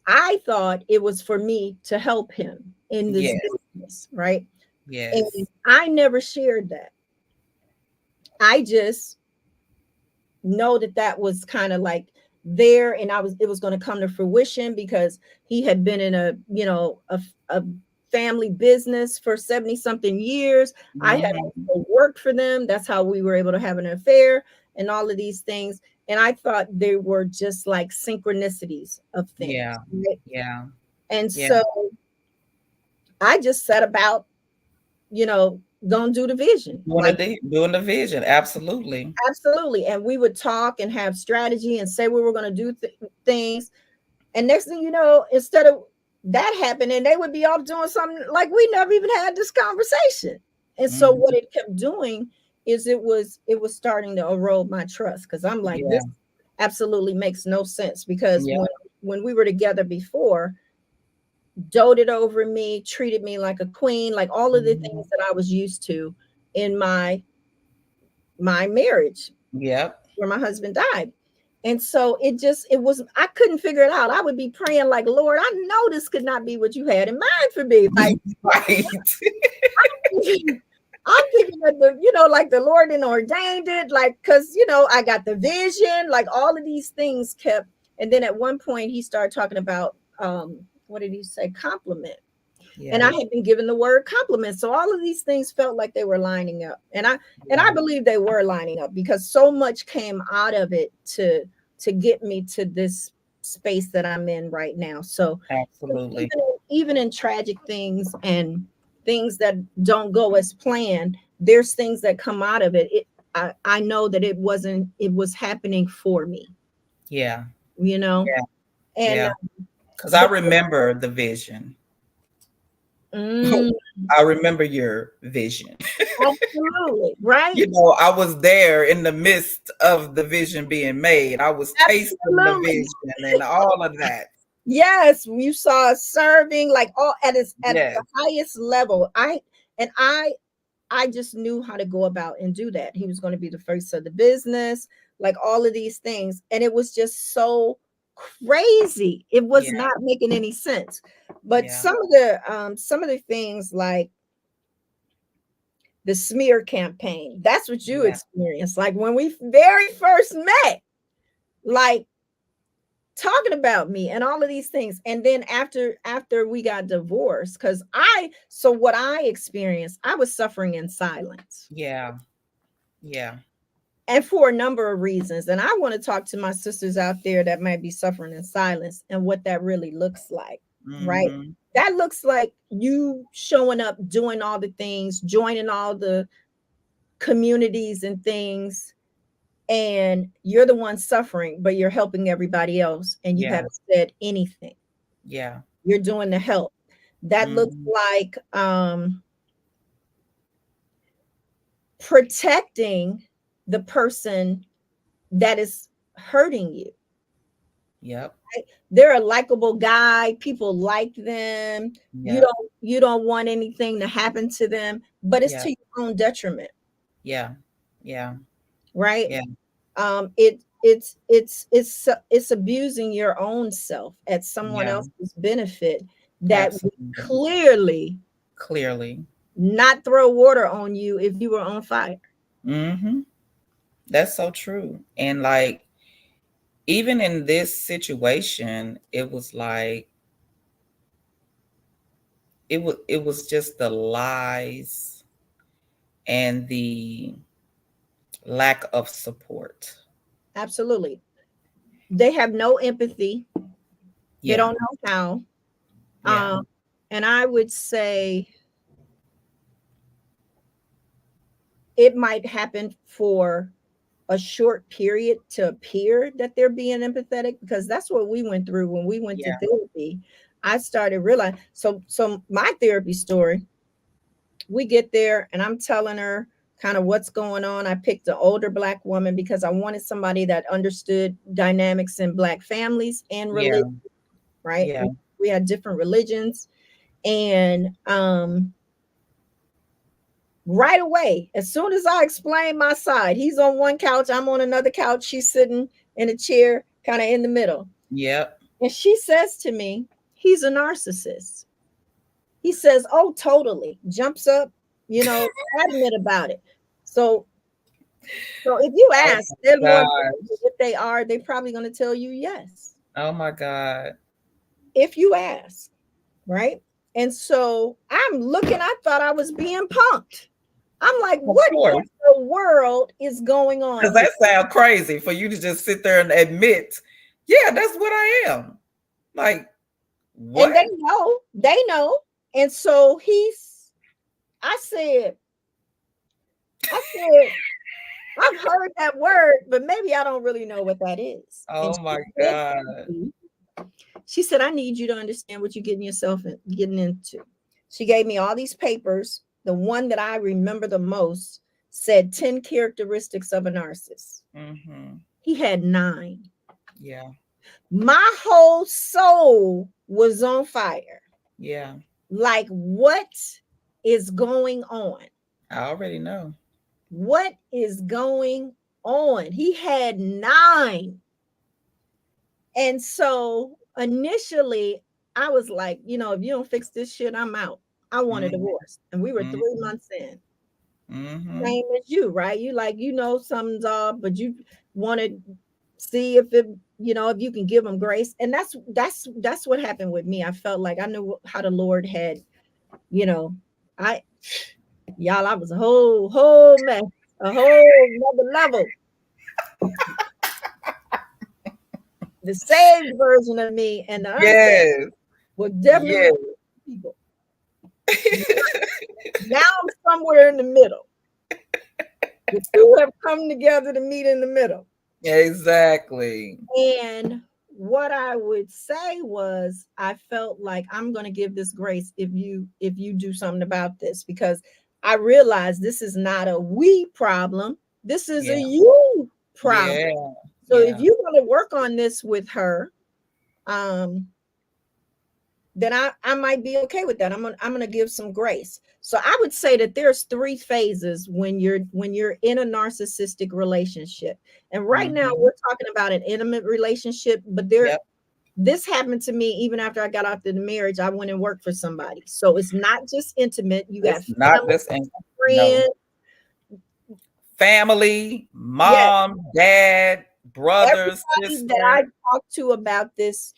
I thought it was for me to help him in this Yes. business, right? And Yes. I never shared that. I just know that was kind of like there, and it was going to come to fruition because he had been in a family business for 70 something years. I had Mhm. also worked for them. That's how we were able to have an affair and all of these things. And I thought they were just like synchronicities of things. Yeah. Right? Yeah. And Yeah. so I just set about, gonna do the vision. Like, Doing the vision. Absolutely. absolutely. And we would talk and have strategy and say we were going to do things. And next thing you know, instead of that happening, they would be off doing something like we never even had this conversation. And so what it kept doing is it was starting to erode my trust, because I'm like, Yeah. this absolutely makes no sense, because Yeah. when we were together before, doted over me, treated me like a queen, like all of the things that I was used to in my marriage Yep. where my husband died. And so it was, I couldn't figure it out. I would be praying like, Lord, I know this could not be what you had in mind for me. Like, Right. I'm thinking that like the Lord didn't ordained it, like, because I got the vision, like all of these things kept. And then at one point he started talking about what did he say? Compliment. Yeah. And I had been given the word compliment. So all of these things felt like they were lining up. And I believe they were lining up, because so much came out of it to get me to this space that I'm in right now. So Absolutely. even in tragic things and things that don't go as planned, there's things that come out of it. I know that it was happening for me. Yeah. Yeah. And because I remember the vision. I remember your vision. Absolutely. Right. I was there in the midst of the vision being made. I was tasting the vision and all of that. Yes, you saw us serving like all at the highest level. I just knew how to go about and do that. He was going to be the first of the business, like all of these things. And it was just so crazy. It was not making any sense. But some of the things, like the smear campaign, that's what you experienced. Like when we very first met, like talking about me and all of these things. And then after we got divorced, because what I experienced, I was suffering in silence. Yeah. And for a number of reasons. And I want to talk to my sisters out there that might be suffering in silence and what that really looks like. Right. That looks like you showing up, doing all the things, joining all the communities and things, and you're the one suffering, but you're helping everybody else, and you haven't said anything. Yeah. You're doing the help. That looks like protecting the person that is hurting you. Yep. Right? They're a likable guy. People like them. Yep. You don't want anything to happen to them, but it's to your own detriment. Yeah. Right. Yeah. It's abusing your own self at someone else's benefit that would clearly not throw water on you if you were on fire. That's so true. And like, even in this situation, it was like, it was just the lies and the lack of support. Absolutely. They have no empathy. They don't know how. And I would say it might happen for a short period to appear that they're being empathetic, because that's what we went through when we went to therapy. I started realizing, so my therapy story, we get there and I'm telling her kind of what's going on. I picked an older Black woman because I wanted somebody that understood dynamics in Black families and religion, right? Yeah. We had different religions. And right away, as soon as I explain my side, he's on one couch, I'm on another couch, she's sitting in a chair kind of in the middle. Yep. And she says to me, he's a narcissist. He says, oh, totally. Jumps up, adamant about it. So if you ask, they're more if they are, they're probably going to tell you yes. Oh my God. If you ask, right? And so I'm looking, I thought I was being punked. I'm like, Of what course. in the world is going on Because here? that sounds crazy for you to just sit there and admit, yeah, that's what I am. Like, And what? they know. And so I said, I've heard that word, but maybe I don't really know what that is. And Oh my God. she said, I need you to understand what you're getting into. She gave me all these papers. The one that I remember the most said 10 characteristics of a narcissist. Mm-hmm. He had 9. Yeah. My whole soul was on fire. Yeah. Like, what is going on? I already know. What is going on? He had 9. And so initially, I was like, if you don't fix this shit, I'm out. I want a divorce. And we were 3 months in. Same as you, right? You something's off, but you want to see if if you can give them grace. And that's what happened with me. I felt like I knew how the Lord had, I was a whole mess, a whole another level. The saved version of me and the unsaved were definitely people. Now I'm somewhere in the middle. The two have come together to meet in the middle. Exactly. And what I would say was, I felt like I'm going to give this grace if you do something about this, because I realized this is not a we problem. This is a you problem. Yeah. So if you're going to work on this with her, then I might be okay with that. I'm gonna give some grace. So I would say that there's 3 phases when you're in a narcissistic relationship. And right now we're talking about an intimate relationship, but this happened to me even after I got out of the marriage. I went and worked for somebody. So it's not just intimate. You got friends, family, mom, dad, brothers, everybody that I talked to about this.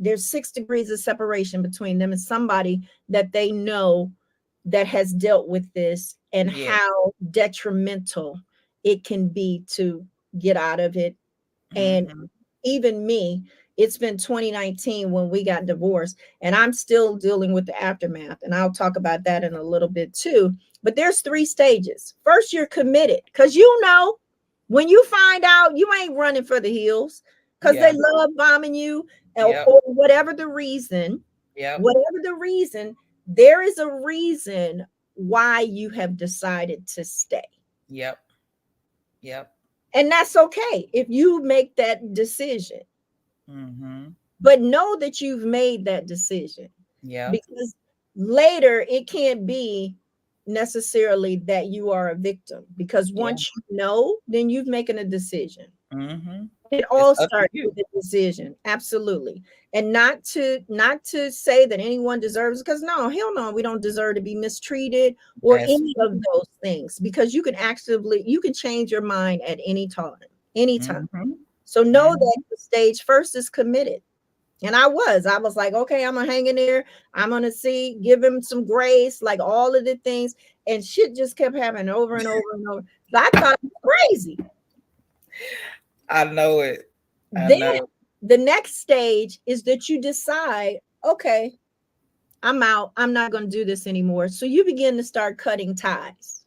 There's 6 degrees of separation between them and somebody that they know that has dealt with this, and how detrimental it can be to get out of it. And even me, it's been 2019 when we got divorced, and I'm still dealing with the aftermath. And I'll talk about that in a little bit too. But there's 3 stages. First, you're committed, because when you find out, you ain't running for the hills, because they love bombing you. Or whatever the reason, there is a reason why you have decided to stay. And that's okay if you make that decision. But know that you've made that decision. Because later it can't be necessarily that you are a victim, because once you know, then you've making a decision. It all starts with a decision. Absolutely. And not to say that anyone deserves, because no, hell no, we don't deserve to be mistreated or any of those things, because you can change your mind at any time. So know that the stage first is committed. And I was like, okay, I'm gonna hang in there. I'm gonna give him some grace, like all of the things. And shit just kept happening over and over and over. So I thought it was crazy. I know it. Then the next stage is that you decide, okay, I'm out. I'm not going to do this anymore. So you begin to start cutting ties.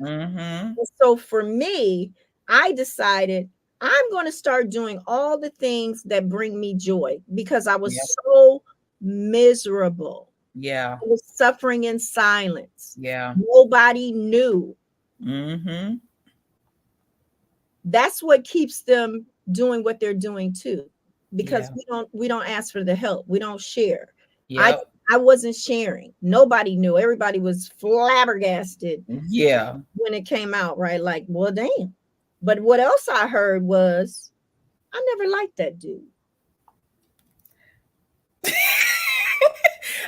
So for me, I decided I'm going to start doing all the things that bring me joy, because I was so miserable. I was suffering in silence. Nobody knew. That's what keeps them doing what they're doing too, because we don't ask for the help. We don't share. I wasn't sharing. Nobody knew. Everybody was flabbergasted when it came out, right? Like, well, damn. But what else I heard was, I never liked that dude.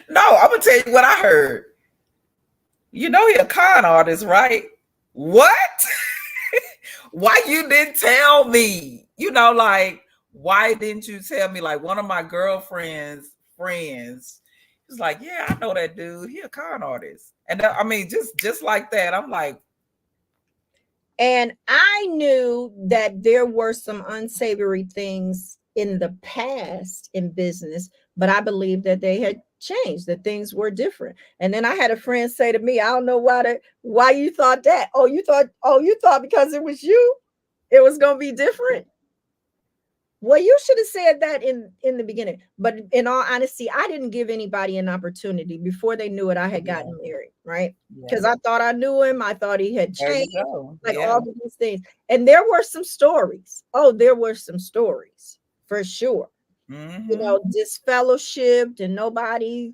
No, I'm gonna tell you what I heard. He a con artist, right? What? Why you didn't tell me? Why didn't you tell me? Like, one of my girlfriend's friends was like, yeah, I know that dude. He a con artist. And I mean, just like that, I'm like, And I knew that there were some unsavory things in the past in business, but I believed that they had changed, that things were different. And then I had a friend say to me, I don't know why you thought that. You thought because it was you, it was going to be different. Well, you should have said that in the beginning. But in all honesty, I didn't give anybody an opportunity. Before they knew it, I had gotten married, right? Because I thought I knew him. I thought he had changed, like all of these things. And there were some stories. There were some stories for sure. Disfellowshipped and nobody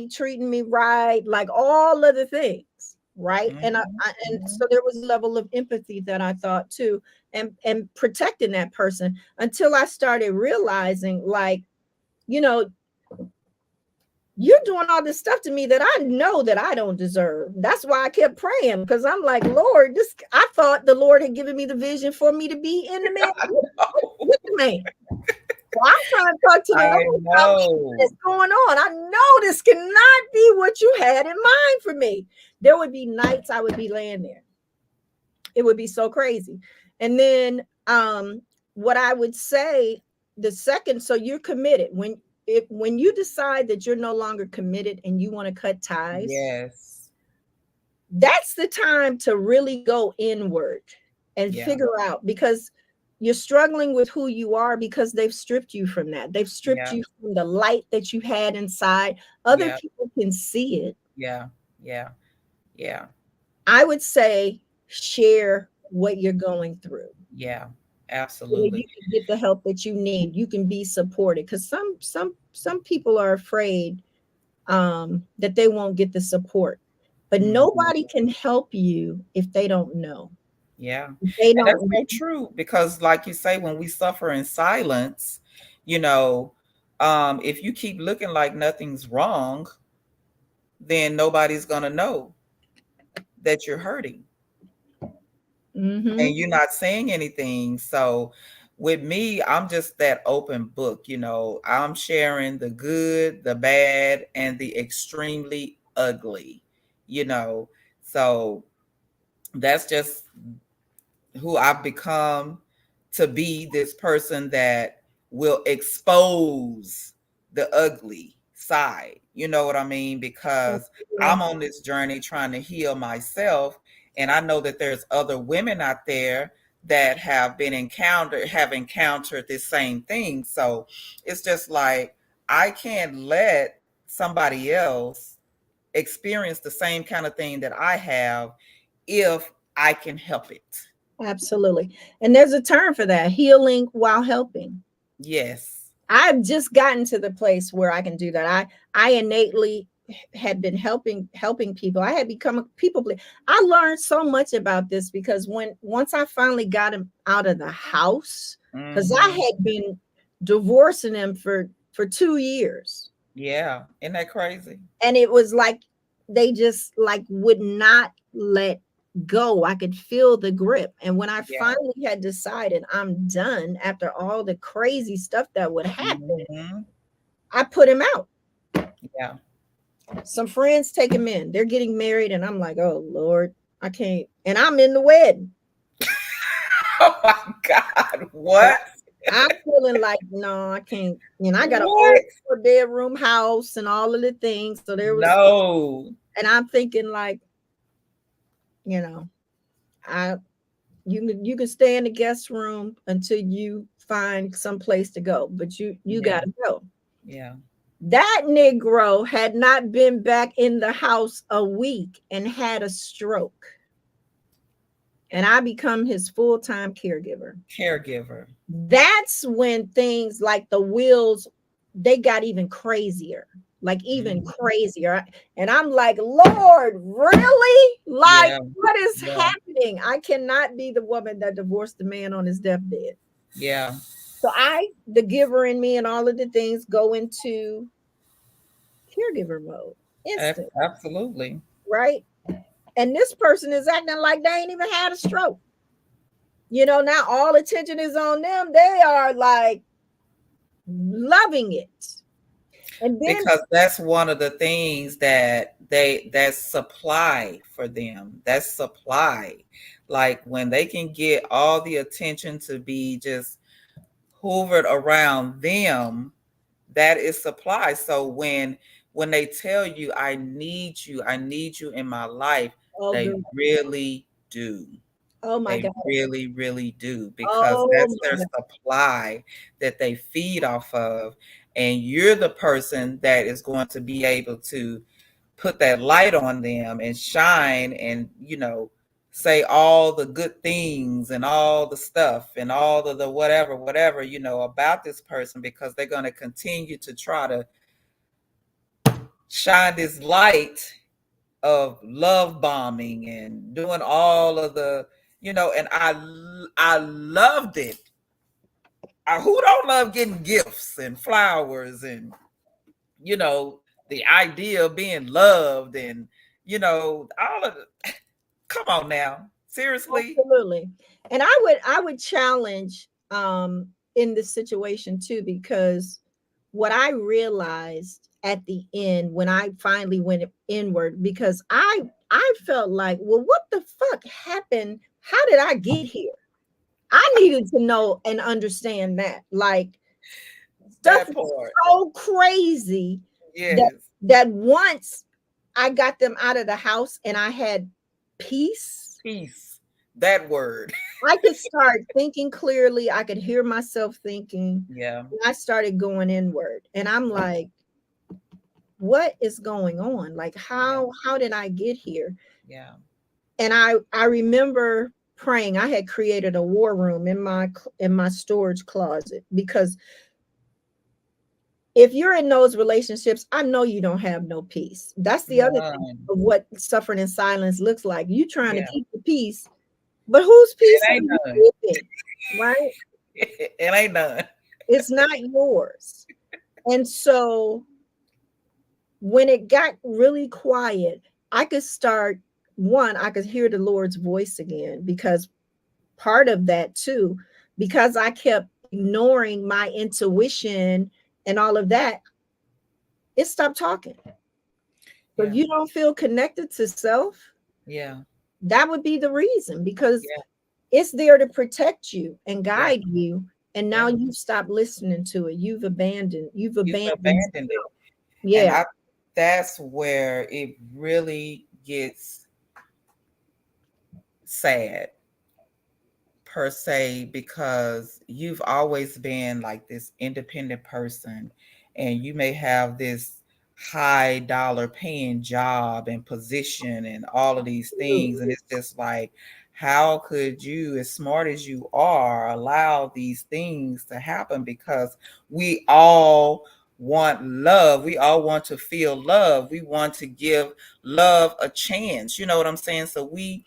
treating me right, like all of the things. Right. And so there was a level of empathy that I thought too, and protecting that person until I started realizing, like, you're doing all this stuff to me that I know that I don't deserve. That's why I kept praying, because I'm like, Lord, I thought the Lord had given me the vision for me to be in the man with the man. Well, I'm trying to talk to the Lord about what's going on. I know this cannot be what you had in mind for me. There would be nights I would be laying there. It would be so crazy. And then what I would say, the second, so you're committed. When you decide that you're no longer committed and you want to cut ties, that's the time to really go inward and figure out, because you're struggling with who you are, because they've stripped you from that. They've stripped you from the light that you had inside. Other people can see it. I would say share what you're going through. Absolutely. So you can get the help that you need. You can be supported, because some people are afraid that they won't get the support. But nobody can help you if they don't know. And that's so true, because like you say, when we suffer in silence, if you keep looking like nothing's wrong, then nobody's going to know that you're hurting. And you're not saying anything. So with me, I'm just that open book. I'm sharing the good, the bad, and the extremely ugly, so that's just who I've become, to be this person that will expose the ugly side. You know what I mean? Because I'm on this journey trying to heal myself. And I know that there's other women out there that have encountered this same thing. So it's just like, I can't let somebody else experience the same kind of thing that I have if I can help it. Absolutely. And there's a term for that: healing while helping. Yes. I've just gotten to the place where I can do that. I innately had been helping people. I had become a people pleaser. I learned so much about this, because once I finally got him out of the house, because I had been divorcing him for 2 years. Yeah. Isn't that crazy? And it was like they just would not let go. I could feel the grip. And when I finally had decided I'm done, after all the crazy stuff that would happen, I put him out. Yeah. Some friends take him in. They're getting married, and I'm like, oh Lord, I can't. And I'm in the wedding. Oh my God, what? I'm feeling like, no, I can't. I got a 4-bedroom house and all of the things. So there was and I'm thinking, like, you can stay in the guest room until you find some place to go, but you gotta go. Yeah. That Negro had not been back in the house a week and had a stroke. And I become his full-time caregiver. That's when things like the wheels, they got even crazier. Even crazier. And I'm like, Lord, really? What is happening? I cannot be the woman that divorced the man on his deathbed. Yeah. So the giver in me and all of the things go into caregiver mode. Instant. Absolutely. Right? And this person is acting like they ain't even had a stroke. Now all attention is on them. They are like loving it. And then, because that's one of the things that's supply for them. That's supply. Like when they can get all the attention to be just hoovered around them, that is supply. So when they tell you, I need you in my life, oh, they good. really do. Oh my They God. really, really do, because Oh that's my their God. supply that they feed off of. And you're the person that is going to be able to put that light on them and shine and, say all the good things and all the stuff and all of the whatever, about this person, because they're going to continue to try to shine this light of love bombing and doing all of the, and I loved it. Who don't love getting gifts and flowers and, you know the idea of being loved and, all of the, come on now, seriously. Absolutely. And I would challenge in this situation too, because what I realized at the end when I finally went inward, because I felt like, well, what the fuck happened? How did I get here? I needed to know and understand that. Like, stuff That was part. so crazy that Yes. that once I got them out of the house and I had peace, Peace. That word. I could start thinking clearly. I could hear myself thinking. Yeah. And I started going inward. And I'm like, what is going on? Like, Yeah. how did I get here? Yeah. And I remember praying. I had created a war room in my storage closet, because if you're in those relationships, I know you don't have no peace. That's the other thing None. of what suffering in silence looks like. You trying to Yeah. keep the peace, but whose It peace are ain't you none. keeping? Right? It ain't none. It's not yours. And so when it got really quiet, I could start I could hear the Lord's voice again, because part of that too, because I kept ignoring my intuition and all of that, it stopped talking. So if Yeah. you don't feel connected to self, Yeah. that would be the reason, because Yeah. it's there to protect you and Yeah. guide you. And now Yeah. you've stopped listening to it. You've You've abandoned abandoned it. self. And Yeah. that's where it really gets sad, per se, because you've always been like this independent person, and you may have this high dollar paying job and position and all of these things, and it's just like, how could you, as smart as you are, allow these things to happen? Because we all want love, we all want to feel love, we want to give love a chance, you know what I'm saying? So we,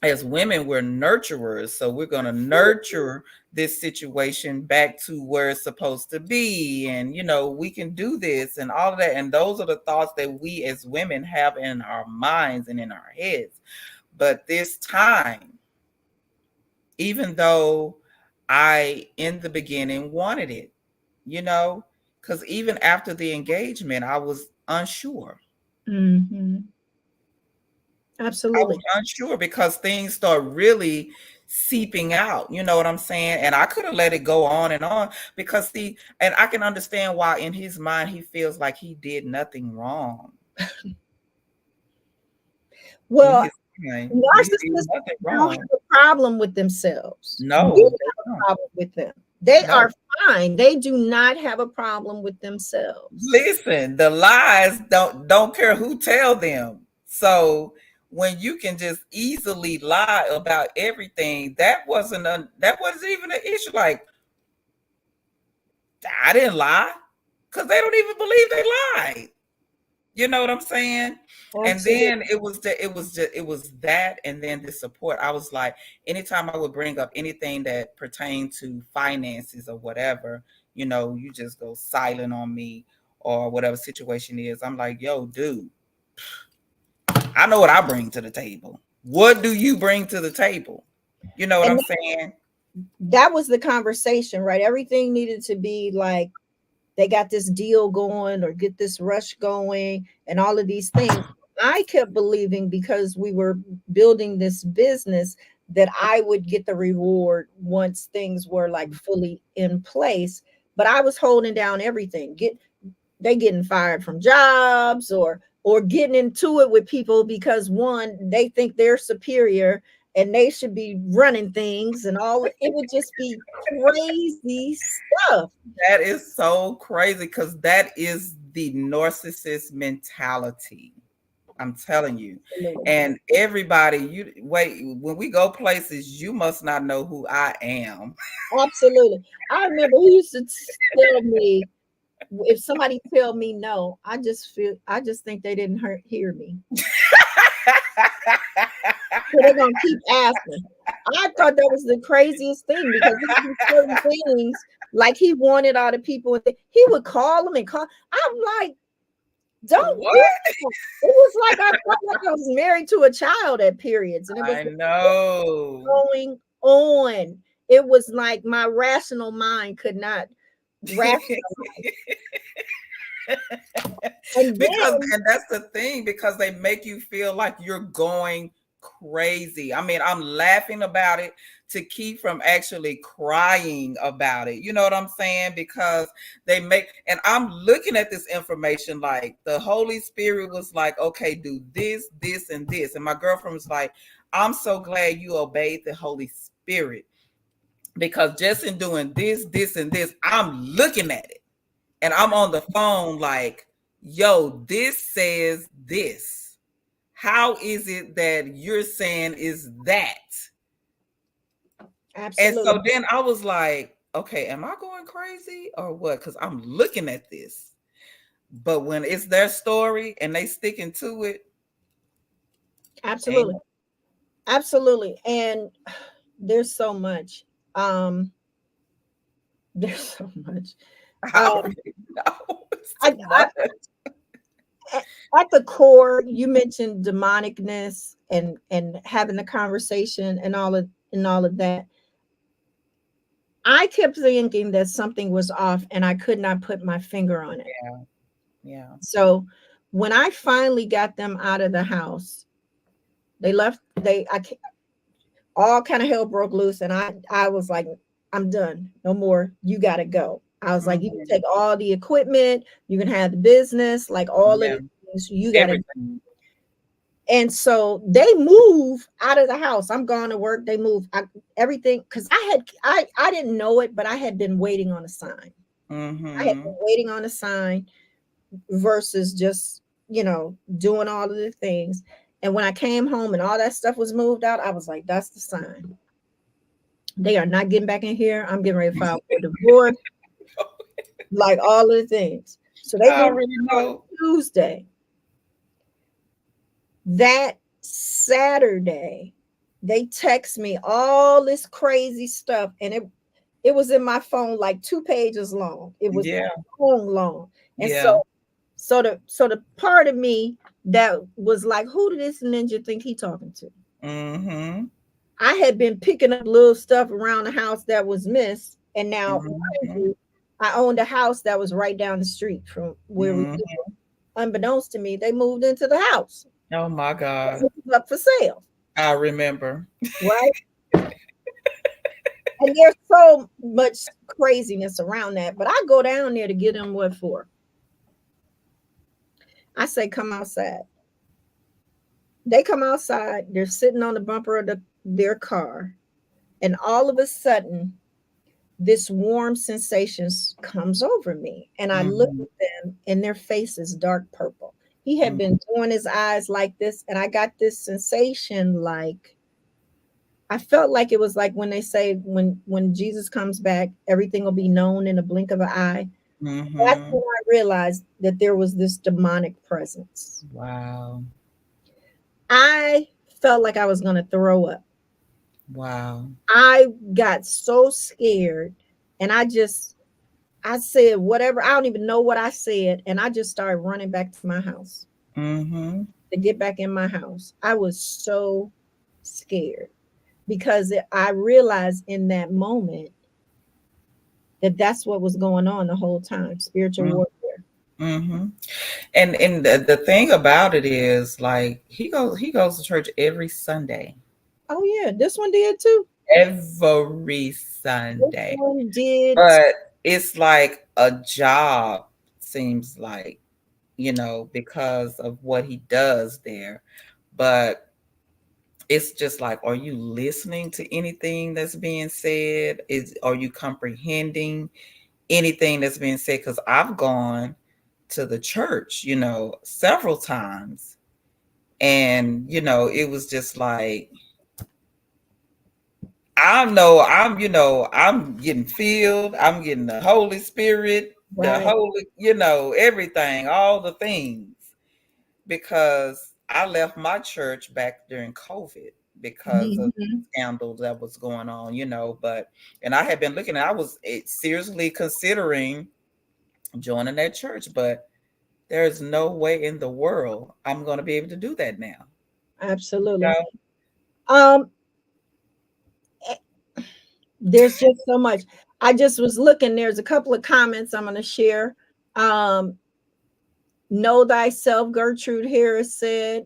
as women, we're nurturers, so we're going to nurture this situation back to where it's supposed to be, and we can do this and all of that. And those are the thoughts that we as women have in our minds and in our heads. But this time, even though I in the beginning wanted it, because even after the engagement, I was unsure. Mhm. I was Absolutely. unsure because things start really seeping out. You know what I'm saying? And I could have let it go on, because see, and I can understand why in his mind he feels like he did nothing wrong. In Well, his mind, he did narcissists nothing don't wrong. have a problem with themselves. We No, they have a don't. problem with them. They No. are fine. They do not have a problem with themselves. Listen, the lies don't care who tell them. So when you can just easily lie about everything, that wasn't even an issue. Like, I didn't lie, because they don't even believe they lied. You know what I'm saying? And Absolutely. then it was that, and then the support. I was like, anytime I would bring up anything that pertained to finances or whatever, you just go silent on me, or whatever situation is. I'm like, yo, dude, I know what I bring to the table. What do you bring to the table? You know what And I'm saying? that was the conversation, right? Everything needed to be like they got this deal going or get this rush going and all of these things. I kept believing because we were building this business that I would get the reward once things were like fully in place. But I was holding down everything. They getting fired from jobs or getting into it with people because one, they think they're superior and they should be running things and all. It would just be crazy stuff. That is so crazy because that is the narcissist mentality. I'm telling you. Absolutely. And everybody, you wait, when we go places, you must not know who I am. Absolutely. I remember he used to tell me, if somebody tell me no, I just think they didn't hear me. So they're gonna keep asking. I thought that was the craziest thing because he would do certain things like he wanted all the people. He would call them and call. I'm like, don't. What? It was like I felt like I was married to a child at periods, and it was I know. going on. It was like my rational mind could not rationalize. And that's the thing, because they make you feel like you're going crazy. I mean, I'm laughing about it to keep from actually crying about it. You know what I'm saying? Because they make, and I'm looking at this information like the Holy Spirit was like, okay, do this, this, and this. And my girlfriend was like, I'm so glad you obeyed the Holy Spirit, because just in doing this, this, and this, I'm looking at it. And I'm on the phone like, yo, this says this. How is it that you're saying is that? Absolutely. And so then I was like, okay, am I going crazy or what? Because I'm looking at this. But when it's their story and they sticking to it. Absolutely. Absolutely. And there's so much. There's so much. At the core, you mentioned demonicness and having the conversation and all of that. I kept thinking that something was off and I could not put my finger on it. Yeah. So when I finally got them out of the house, they left. All kind of hell broke loose, and I was like, I'm done. No more. You got to go. I was like, you can take all the equipment, you can have the business, like all of the things, you got to. And so they move out of the house. I'm going to work. They move everything because I didn't know it, but I had been waiting on a sign. I had been waiting on a sign versus just, doing all of the things. And when I came home and all that stuff was moved out, I was like, that's the sign. They are not getting back in here. I'm getting ready to file for divorce. Like all of the things. So they moved on Tuesday. That Saturday, they text me all this crazy stuff. And it was in my phone like 2 pages long. It was long. And so the part of me that was like, who did this ninja think he talking to? I had been picking up little stuff around the house that was missed. And now I owned a house that was right down the street from where we lived. Unbeknownst to me, they moved into the house. Oh my God. It was up for sale. I remember. Right? And there's so much craziness around that. But I go down there to get them what for? I say, come outside. They come outside. They're sitting on the bumper of their car. And all of a sudden, this warm sensation comes over me. And I look at them and their face is dark purple. He had been doing his eyes like this. And I got this sensation like, I felt like it was like when they say, when Jesus comes back, everything will be known in a blink of an eye. That's when I realized that there was this demonic presence. Wow. I felt like I was going to throw up. Wow. I got so scared and I said whatever. I don't even know what I said. And I just started running back to my house to get back in my house. I was so scared because I realized in that moment that that's what was going on the whole time, spiritual warfare. Mm-hmm. And the thing about it is, like, he goes to church every Sunday. Oh yeah, this one did too. Every This Sunday. one did. But it's like a job, seems like, because of what he does there. But it's just like, are you listening to anything that's being said? Are you comprehending anything that's being said? Because I've gone to the church, several times. And, it was just like, I know I'm getting filled. I'm getting the Holy Spirit, the Right. Holy, everything, all the things. Because I left my church back during COVID because of Mhm. scandals that was going on, and I had been I was seriously considering joining that church, but there's no way in the world I'm going to be able to do that now. You Absolutely. know? Um, eh, there's just so much. I just was looking. There's a couple of comments I'm going to share. Um, know thyself, Gertrude Harris said.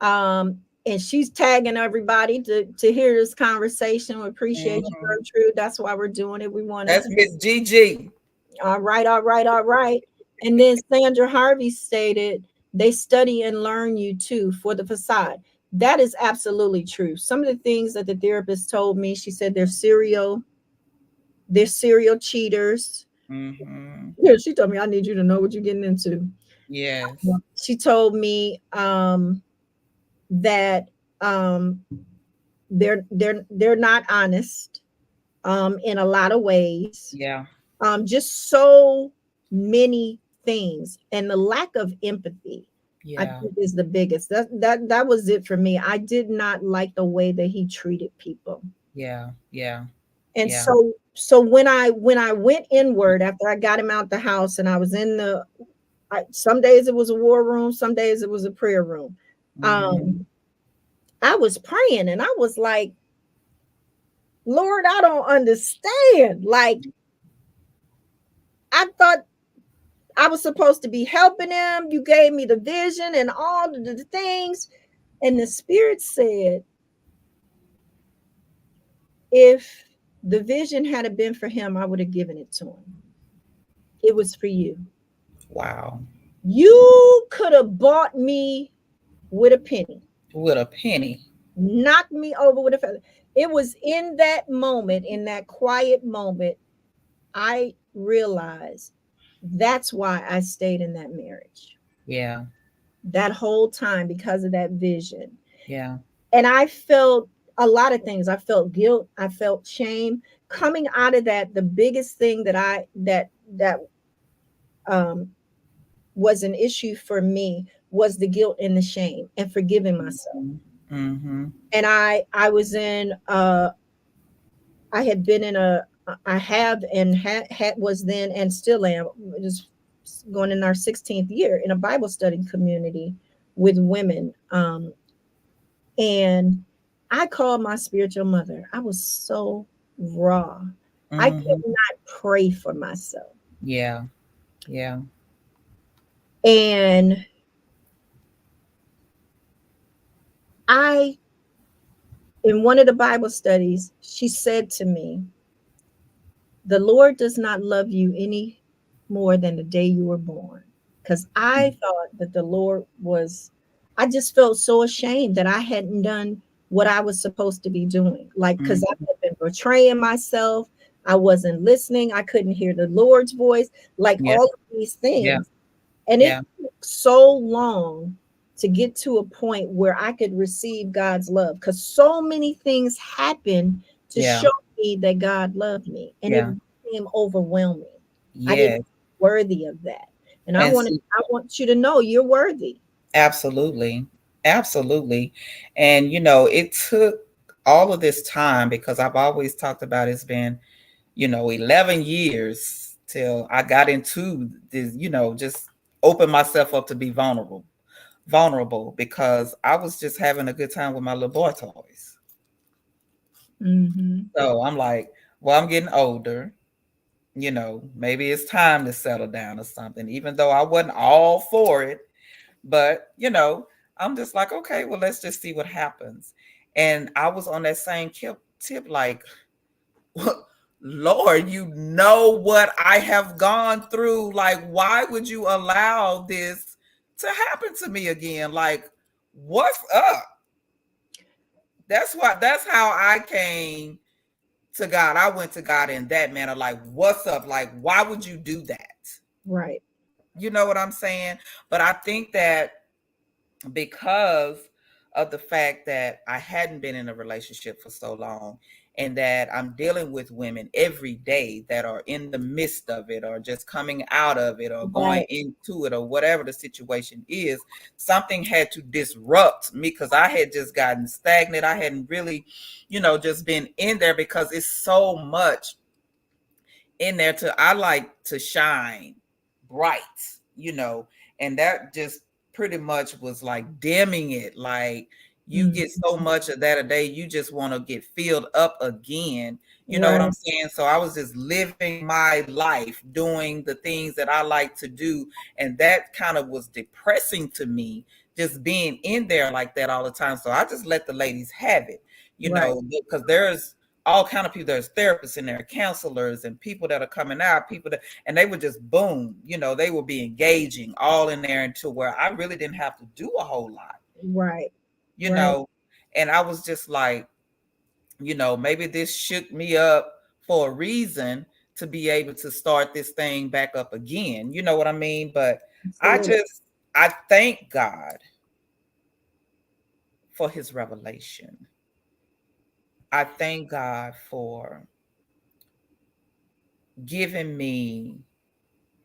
And she's tagging everybody to hear this conversation. We appreciate you, Mhm. Gertrude. That's why we're doing it. We wanted That's to. Miss Gigi. All right, all right, all right. And then Sandra Harvey stated, they study and learn you too for the facade. That is absolutely true. Some of the things that the therapist told me, she said they're serial cheaters. Hmm. Yeah, she told me I need you to know what you're getting into. Yes. She told me that they're not honest in a lot of ways. Yeah. Just so many things, and the lack of empathy, I Yeah. think, is the biggest. That was it for me. I did not like the way that he treated people. Yeah. Yeah. And Yeah. so when I went inward after I got him out the house, and I was in some days it was a war room, some days it was a prayer room. Hmm. um I was praying and I was like, Lord, I don't understand. Like, I thought I was supposed to be helping him. You gave me the vision and all the things. And the Spirit said, if the vision had been for him, I would have given it to him. It was for you. Wow. You could have bought me with a penny, With a penny. knocked me over with a feather. It was in that moment, in that quiet moment, I realized that's why I stayed in that marriage Yeah. that whole time, because of that vision. Yeah. And I felt a lot of things. I felt guilt, I felt shame. Coming out of that, the biggest thing that um was an issue for me was the guilt and the shame and forgiving myself. Hmm. Hmm. And I was in I had been in a I have and had was then and still am just going in our 16th year in a Bible study community with women. And I called my spiritual mother. I was so raw. I could Hmm. not pray for myself. Yeah. Yeah. And I, in one of the Bible studies, she said to me, the Lord does not love you any more than the day you were born. Because I thought that the Lord was, I just felt so ashamed that I hadn't done what I was supposed to be doing. Like, because I Hmm. had been betraying myself. I wasn't listening. I couldn't hear the Lord's voice, like Yeah. all of these Yeah. things. And it Yeah. took so long to get to a point where I could receive God's love, because so many things happened to Yeah. show me that God loved me, and it Yeah. became overwhelming. I didn't Yes. worthy of that. And And see, I want you to know you're worthy. absolutely. Absolutely. And it took all of this time, because I've always talked about it's been, 11 years till I got into this, just open myself up to be vulnerable, because I was just having a good time with my little boy toys. Mm-hmm. So I'm like, well, I'm getting older. maybe it's time to settle down or something, even though I wasn't all for it. But, I'm just like, okay, well, let's just see what happens. And I was on that same tip, like, Lord, you know what I have gone through. Like, why would you allow this to happen to me again? Like, what's up? That's how I came to God. I went to God in that manner. Like, what's up? Like, why would you do that? Right. You know what I'm saying? But I think that because of the fact that I hadn't been in a relationship for so long, and that I'm dealing with women every day that are in the midst of it, or just coming out of it, or going Right. into it, or whatever the situation is, something had to disrupt me, because I had just gotten stagnant. I hadn't really, just been in there, because it's so much in there. I like to shine bright, and that just pretty much was like dimming it. Like, you get so much of that a day, you just want to get filled up again. You know what I'm saying? So I was just living my life, doing the things that I like to do. And that kind of was depressing to me, just being in there like that all the time. So I just let the ladies have it, because there's all kind of people. There's therapists in there, counselors, and people that are coming out, and they would just boom, they would be engaging all in there, into where I really didn't have to do a whole lot. Right. And I was just like, maybe this shook me up for a reason, to be able to start this thing back up again. You know what I mean? But Absolutely. I thank God for his revelation. I thank God for giving me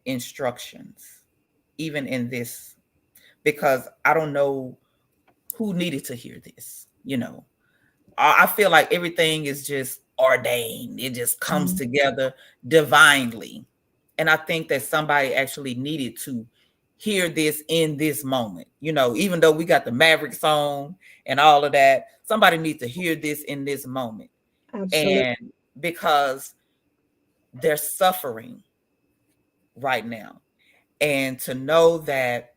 instructions, even in this, because I don't know who needed to hear this. I feel like everything is just ordained. It just comes together divinely. And I think that somebody actually needed to hear this in this moment. Even though we got the Maverick song and all of that, somebody needs to hear this in this moment. Absolutely. And because they're suffering right now. And to know that,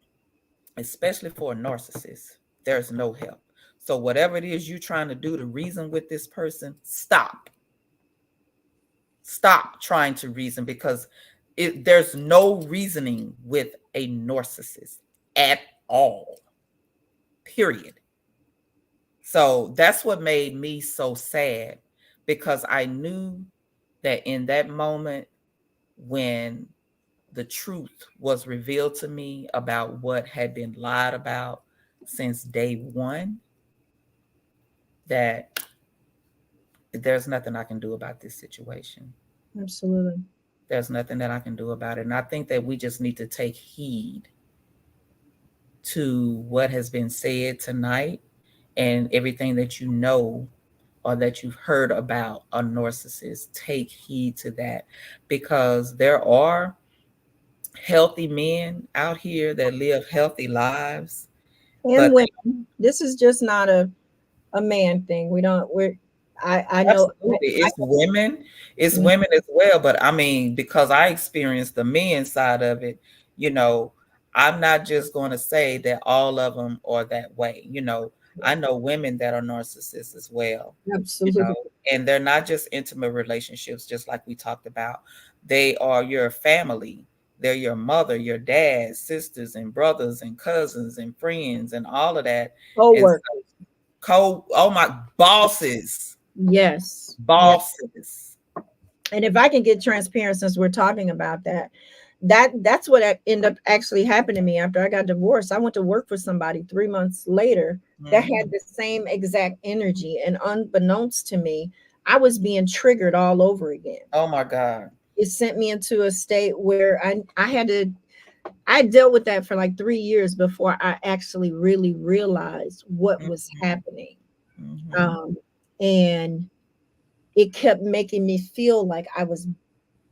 especially for a narcissist, there's no help. So whatever it is you're trying to do to reason with this person, stop. Stop trying to reason, because there's no reasoning with a narcissist at all. Period. So that's what made me so sad, because I knew that in that moment, when the truth was revealed to me about what had been lied about since day one, that there's nothing I can do about this situation. Absolutely. There's nothing that I can do about it. And I think that we just need to take heed to what has been said tonight, and everything that or that you've heard about a narcissist. Take heed to that, because there are healthy men out here that live healthy lives. And women, this is just not a man thing. I know. Absolutely. It's women as well. But I mean, because I experienced the men side of it, I'm not just going to say that all of them are that way. I know women that are narcissists as well. Absolutely. And they're not just intimate relationships, just like we talked about. They are your family. They're your mother, your dad, sisters and brothers and cousins and friends and all of that. Co-workers. Oh my, bosses. Yes. Bosses. Yes. And if I can get transparent, since we're talking about that's what ended up actually happening to me after I got divorced. I went to work for somebody 3 months later that had the same exact energy, and unbeknownst to me, I was being triggered all over again. Oh my God. It sent me into a state where I dealt with that for like 3 years before I actually really realized what was happening. And it kept making me feel like I was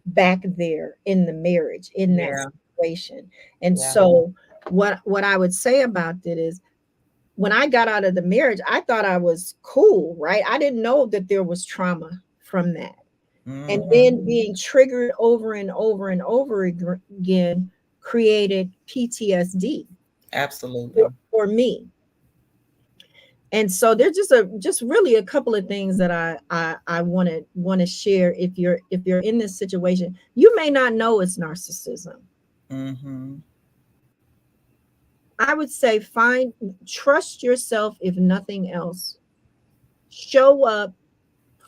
back there in the marriage, in that situation. And so what I would say about it is, when I got out of the marriage, I thought I was cool, right? I didn't know that there was trauma from that. And Mm-hmm. then being triggered over and over and over again created PTSD Absolutely. for me. And so there's just really a couple of things that I want to share. If you're in this situation, you may not know it's narcissism. Mm-hmm. I would say trust yourself. If nothing else, show up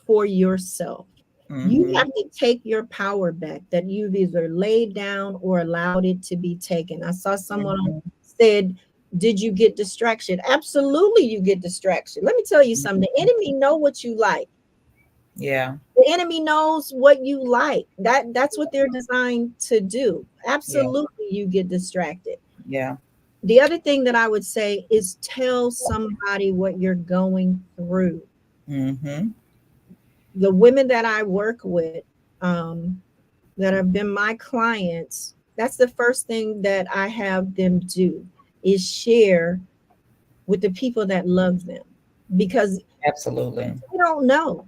for yourself. You Mm-hmm. have to take your power back that you've either laid down or allowed it to be taken. I saw someone Mm-hmm. said, did you get distraction? Absolutely, you get distraction. Let me tell you something. The Mm-hmm. enemy know what you like. Yeah. The enemy knows what you like. That's what they're designed to do. Yeah. Absolutely, you get distracted. Yeah. The other thing that I would say is tell somebody what you're going through. Mm-hmm. The women that I work with, that have been my clients, that's the first thing that I have them do is share with the people that love them, because Absolutely. they don't know.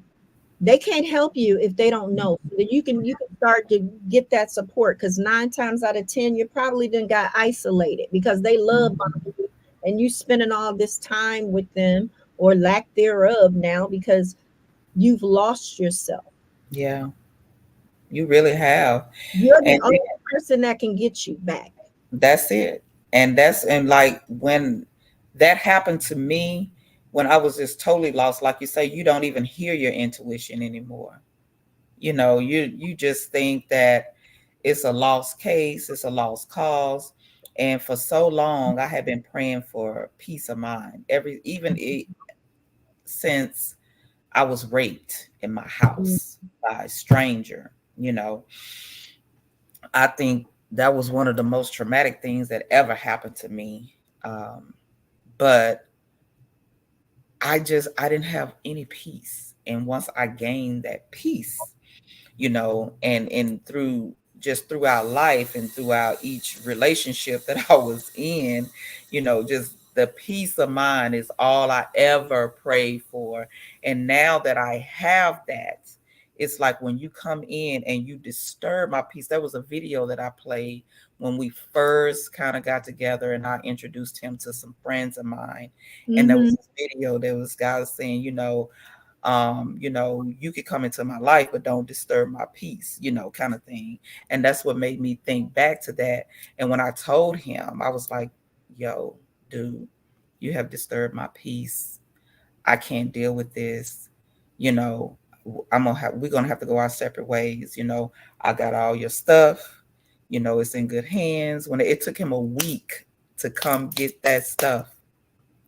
They can't help you if they don't know. So that you can start to get that support, because 9 times out of 10 you probably then got isolated because they love Mhm. you, and you spending all this time with them or lack thereof now because you've lost yourself. Yeah, you really have. You're the And only person that can get you back. that's it. And like when that happened to me, when I was just totally lost, like you say, you don't even hear your intuition anymore. You just think that it's a lost case, it's a lost cause. And for so long I have been praying for peace of mind. Since I was raped in my Mm, house by a stranger, you know. I think that was one of the most traumatic things that ever happened to me. But I didn't have any peace. And once I gained that peace, and throughout life and throughout each relationship that I was in, just the peace of mind is all I ever prayed for. And now that I have that, it's like when you come in and you disturb my peace. There was a video that I played when we first kind of got together, and I introduced him to some friends of mine. And there was mhm, this video, there was guys saying, you could come into my life, but don't disturb my peace, kind of thing. And that's what made me think back to that. And when I told him, I was like, yo, dude, you have disturbed my peace. I can't deal with this. You know, we're gonna have to go our separate ways. I got all your stuff. It's in good hands. When it took him a week to come get that stuff,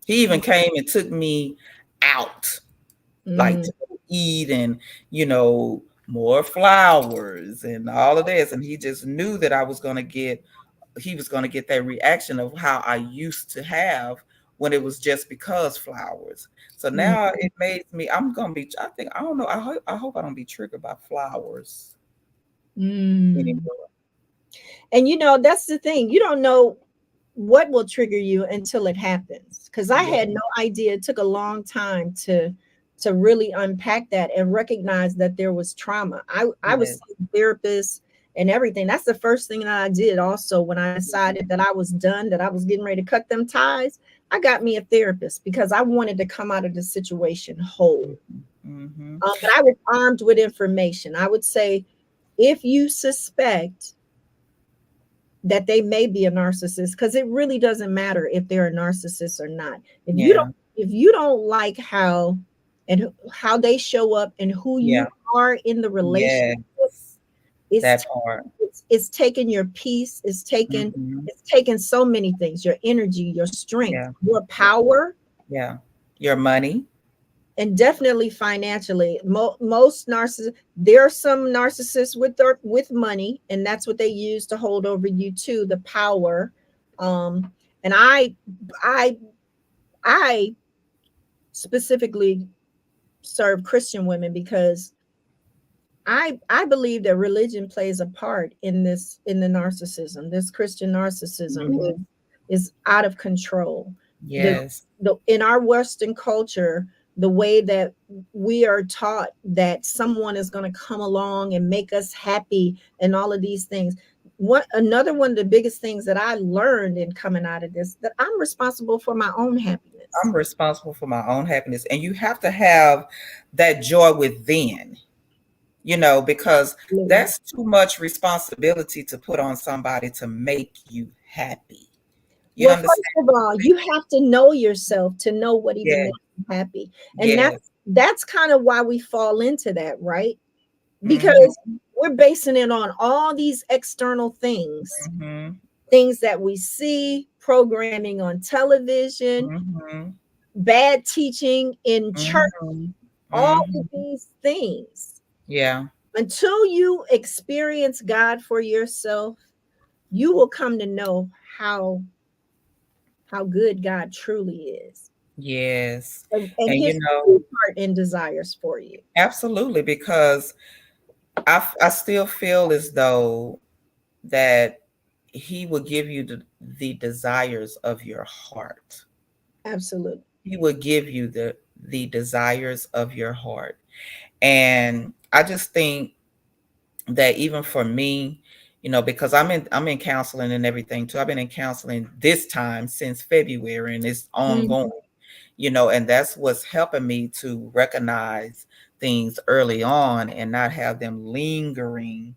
he even came and took me out, like mm, to go eat, and more flowers and all of this. And he just knew that he was going to get that reaction of how I used to have when it was just because flowers. So now mm, it makes me, I'm going to be, I think, I don't know. I hope I don't be triggered by flowers mm. anymore. And that's the thing. You don't know what will trigger you until it happens. Because I Yeah. had no idea. It took a long time to really unpack that and recognize that there was trauma. I was Yes. seeing therapists and everything. That's the first thing that I did. Also, when I decided that I was done, that I was getting ready to cut them ties, I got me a therapist because I wanted to come out of the situation whole. Mm-hmm. But I was armed with information. I would say, if you suspect that they may be a narcissist, because it really doesn't matter if they're a narcissist or not. Yeah. If you don't like how they show up and who Yeah. you are in the relationship, Yes. it's That part. it's taking your peace, Mm-hmm. it's taking so many things, your energy, your strength, Yeah. your power, Yeah. Your money. and definitely financially. Most narcissists, there are some narcissists with money, and that's what they use to hold over you too, the power. And I I specifically serve Christian women because I believe that religion plays a part in the narcissism. This Christian narcissism Mm-hmm. is out of control. The Yes. in our Western culture, the way that we are taught that someone is going to come along and make us happy and all of these things. What another one of the biggest things that I learned in coming out of this, that I'm responsible for my own happiness. I'm responsible for my own happiness. And you have to have that joy within, because Absolutely. that's too much responsibility to put on somebody to make you happy. You Well, understand? first of all, you have to know yourself to know what even Yeah. makes you happy. And Yes. that's kind of why we fall into that, right? Mm-hmm. Because we're basing it on all these external things, Mm-hmm. things that we see, programming on television, Mm-hmm. bad teaching in church, Mm-hmm. all of Mm-hmm. these things. Yeah. Until you experience God for yourself, you will come to know how good God truly is, Yes. and And his true heart and desires for you. absolutely, because I still feel as though that he will give you the desires of your heart. Absolutely. He will give you the desires of your heart. And I just think that even for me, because I'm in counseling and everything too. I've been in counseling this time since February, and it's Mhm. ongoing, and that's what's helping me to recognize things early on and not have them lingering,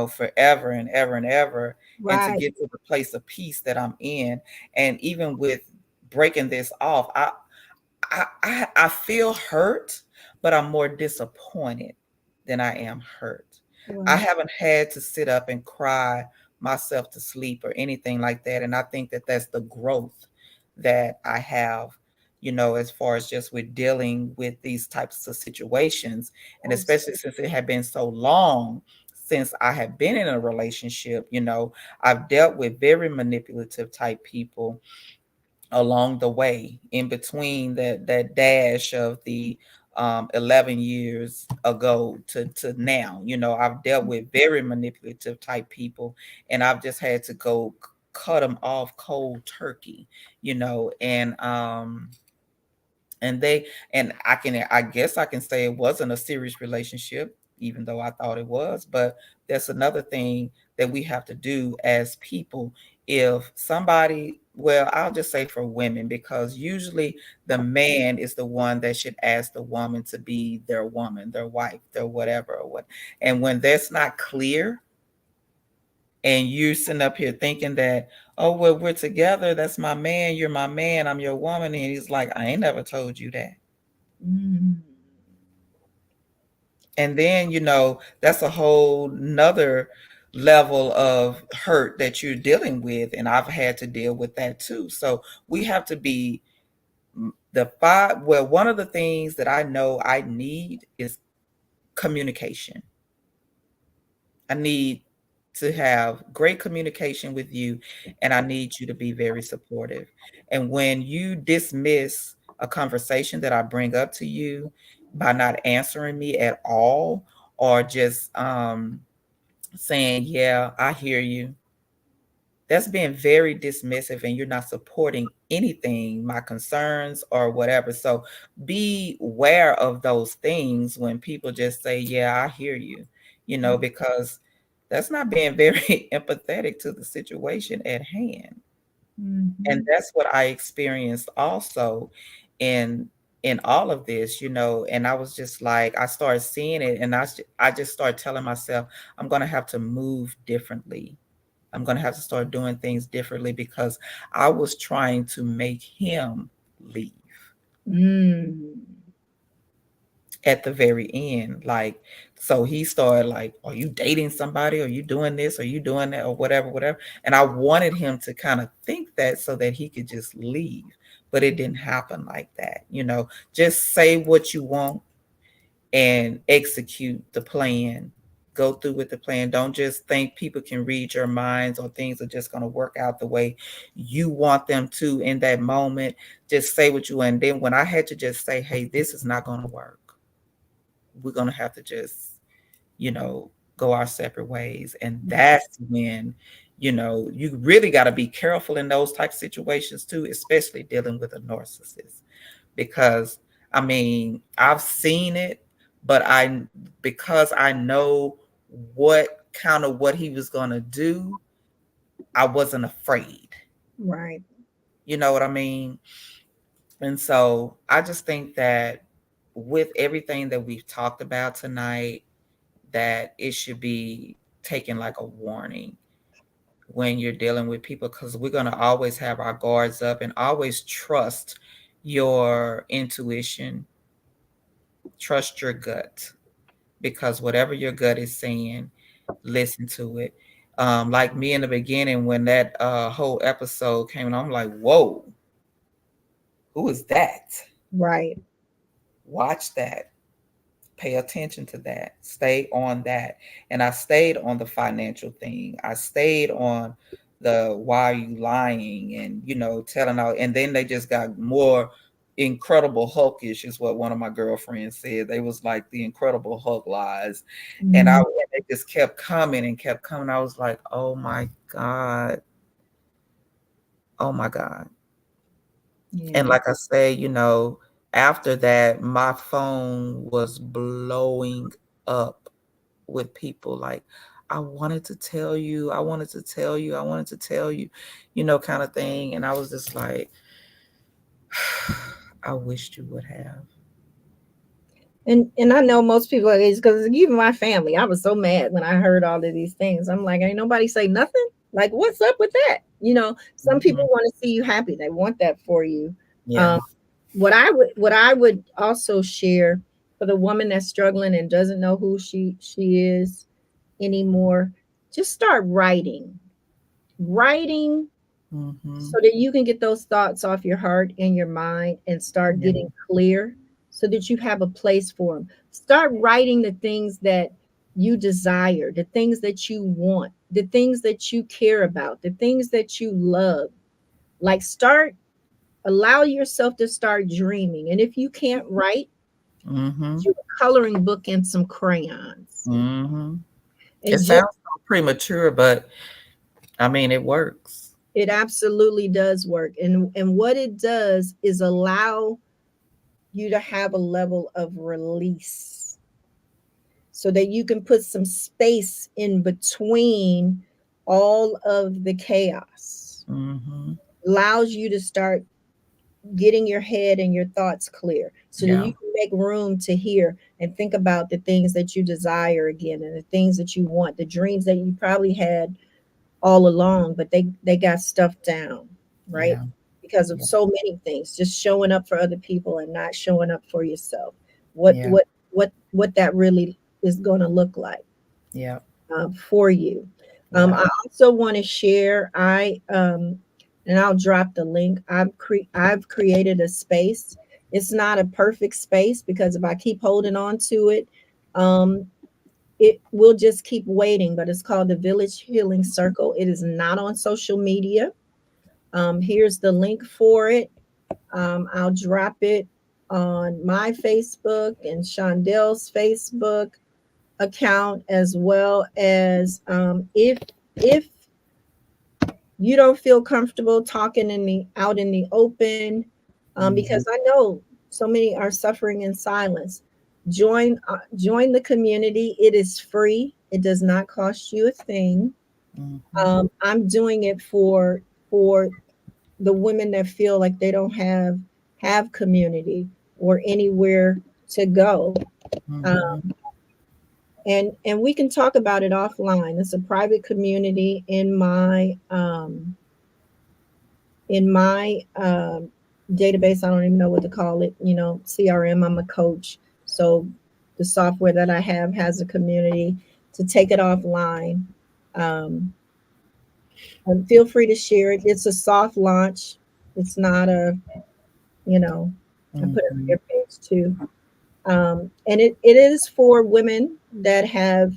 forever and ever and ever, and to Right. get to the place of peace that I'm in. And even with breaking this off, I feel hurt, but I'm more disappointed than I am hurt. I Wow. haven't had to sit up and cry myself to sleep or anything like that. And I think that that's the growth that I have, as far as just with dealing with these types of situations. And especially Absolutely. since it had been so long since I have been in a relationship, I've dealt with very manipulative type people along the way, in between that dash of the 11 years ago to now. I've dealt with very manipulative type people, and I've just had to go cut them off cold turkey, and they and I guess I can say it wasn't a serious relationship, even though I thought it was. But that's another thing that we have to do as people. If somebody, well, I'll just say for women, because usually the man is the one that should ask the woman to be their woman, their wife, their whatever or what. And when that's not clear, and you sitting up here thinking that, oh, well, we're together, that's my man, you're my man, I'm your woman, and he's like, I ain't never told you that. Mm. And then, that's a whole nother level of hurt that you're dealing with. And I've had to deal with that too. So we have to be one of the things that I know I need is communication. I need to have great communication with you, and I need you to be very supportive. And when you dismiss a conversation that I bring up to you by not answering me at all, or just saying, yeah, I hear you, that's being very dismissive, and you're not supporting anything, my concerns or whatever. So be aware of those things when people just say, yeah, I hear you, because that's not being very empathetic to the situation at hand. And Mhm. that's what I experienced also in all of this, and I was just like, I started seeing it, and I just started telling myself, I'm going to have to move differently. I'm going to have to start doing things differently, because I was trying to make him leave Mm. at the very end. Like, so he started like, are you dating somebody? Are you doing this? Are you doing that? Or whatever, whatever. And I wanted him to kind of think that so that he could just leave. But it didn't happen like that. Just say what you want and execute the plan. Go through with the plan. Don't just think people can read your minds, or things are just going to work out the way you want them to in that moment. Just say what you want. And then when I had to just say, hey, this is not going to work, we're going to have to just, go our separate ways. And that's when, you really got to be careful in those type of situations too, especially dealing with a narcissist, because I mean, I've seen it, but because I know what he was going to do, I wasn't afraid. Right. You know what I mean? And so I just think that with everything that we've talked about tonight, that it should be taken like a warning when you're dealing with people, because we're going to always have our guards up and always trust your intuition, trust your gut, because whatever your gut is saying, listen to it. Like me in the beginning, when that whole episode came, and I'm like, whoa, who is that? Right. Watch that. Pay attention to that. Stay on that. And I stayed on the financial thing. I stayed on the why are you lying, and telling out. And then they just got more Incredible Hulkish, is what one of my girlfriends said. They was like the Incredible Hulk lies. And Mhm. they just kept coming and kept coming. I was like, oh my God. Oh my God. And Yeah. like I say, after that, my phone was blowing up with people like, I wanted to tell you, I wanted to tell you, I wanted to tell you, kind of thing. And I was just like, I wished you would have. And I know most people are because even my family, I was so mad when I heard all of these things. I'm like, ain't nobody say nothing. Like, what's up with that? Some people Mhm. want to see you happy. They want that for you. Yeah. Um, what I would also share for the woman that's struggling and doesn't know who she is anymore, just start writing Hmm. so that you can get those thoughts off your heart and your mind and start Yeah. getting clear so that you have a place for them. Start writing the things that you desire, the things that you want, the things that you care about, the things that you love. Like, allow yourself to start dreaming. And if you can't write, Hmm. get you a coloring book and some crayons. Hmm. It And just sounds so premature, but I mean, it works. it absolutely does work. And what it does is allow you to have a level of release so that you can put some space in between all of the chaos. Hmm. Allows you to start getting your head and your thoughts clear so that Yeah. you can make room to hear and think about the things that you desire again and the things that you want, the dreams that you probably had all along, but they got stuffed down, right? Yeah. Because of Yeah. so many things, just showing up for other people and not showing up for yourself. What Yeah. what what that really is going to look like Yeah. for you. Yeah. I also want to share. And I'll drop the link. I've created a space. It's not a perfect space because if I keep holding on to it, um, it will just keep waiting. But it's called the Village Healing Circle. It is not on social media. Here's the link for it. I'll drop it on my Facebook and Shondale's Facebook account, as well as if you don't feel comfortable talking out in the open, because Hmm. I know so many are suffering in silence. Join the community. It is free. It does not cost you a thing. Hmm. I'm doing it for the women that feel like they don't have community or anywhere to go. Um, Hmm. and we can talk about it offline. It's a private community in my database. I don't even know what to call it. CRM. I'm a coach, so the software that I have has a community to take it offline. Um, and feel free to share it. It's a soft launch. It's not a you know. I put it on Hmm. your page too. And it is for women that have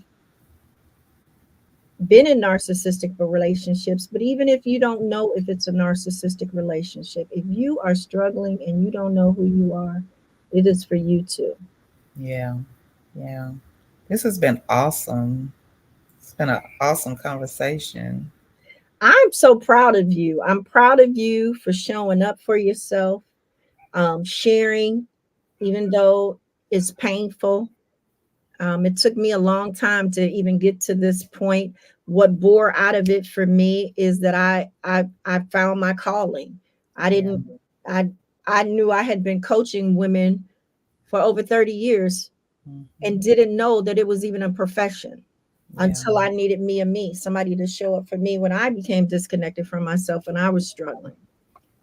been in narcissistic relationships. But even if you don't know if it's a narcissistic relationship, if you are struggling and you don't know who you are, it is for you too. Yeah. Yeah. This has been awesome. It's been an awesome conversation. I'm so proud of you. I'm proud of you for showing up for yourself, sharing. even though it's painful. It took me a long time to even get to this point. What bore out of it for me is that I found my calling. I Yeah. didn't I I knew I had been coaching women for over 30 years and Mhm. didn't know that it was even a profession Yeah. until I needed me, somebody to show up for me when I became disconnected from myself and I was struggling.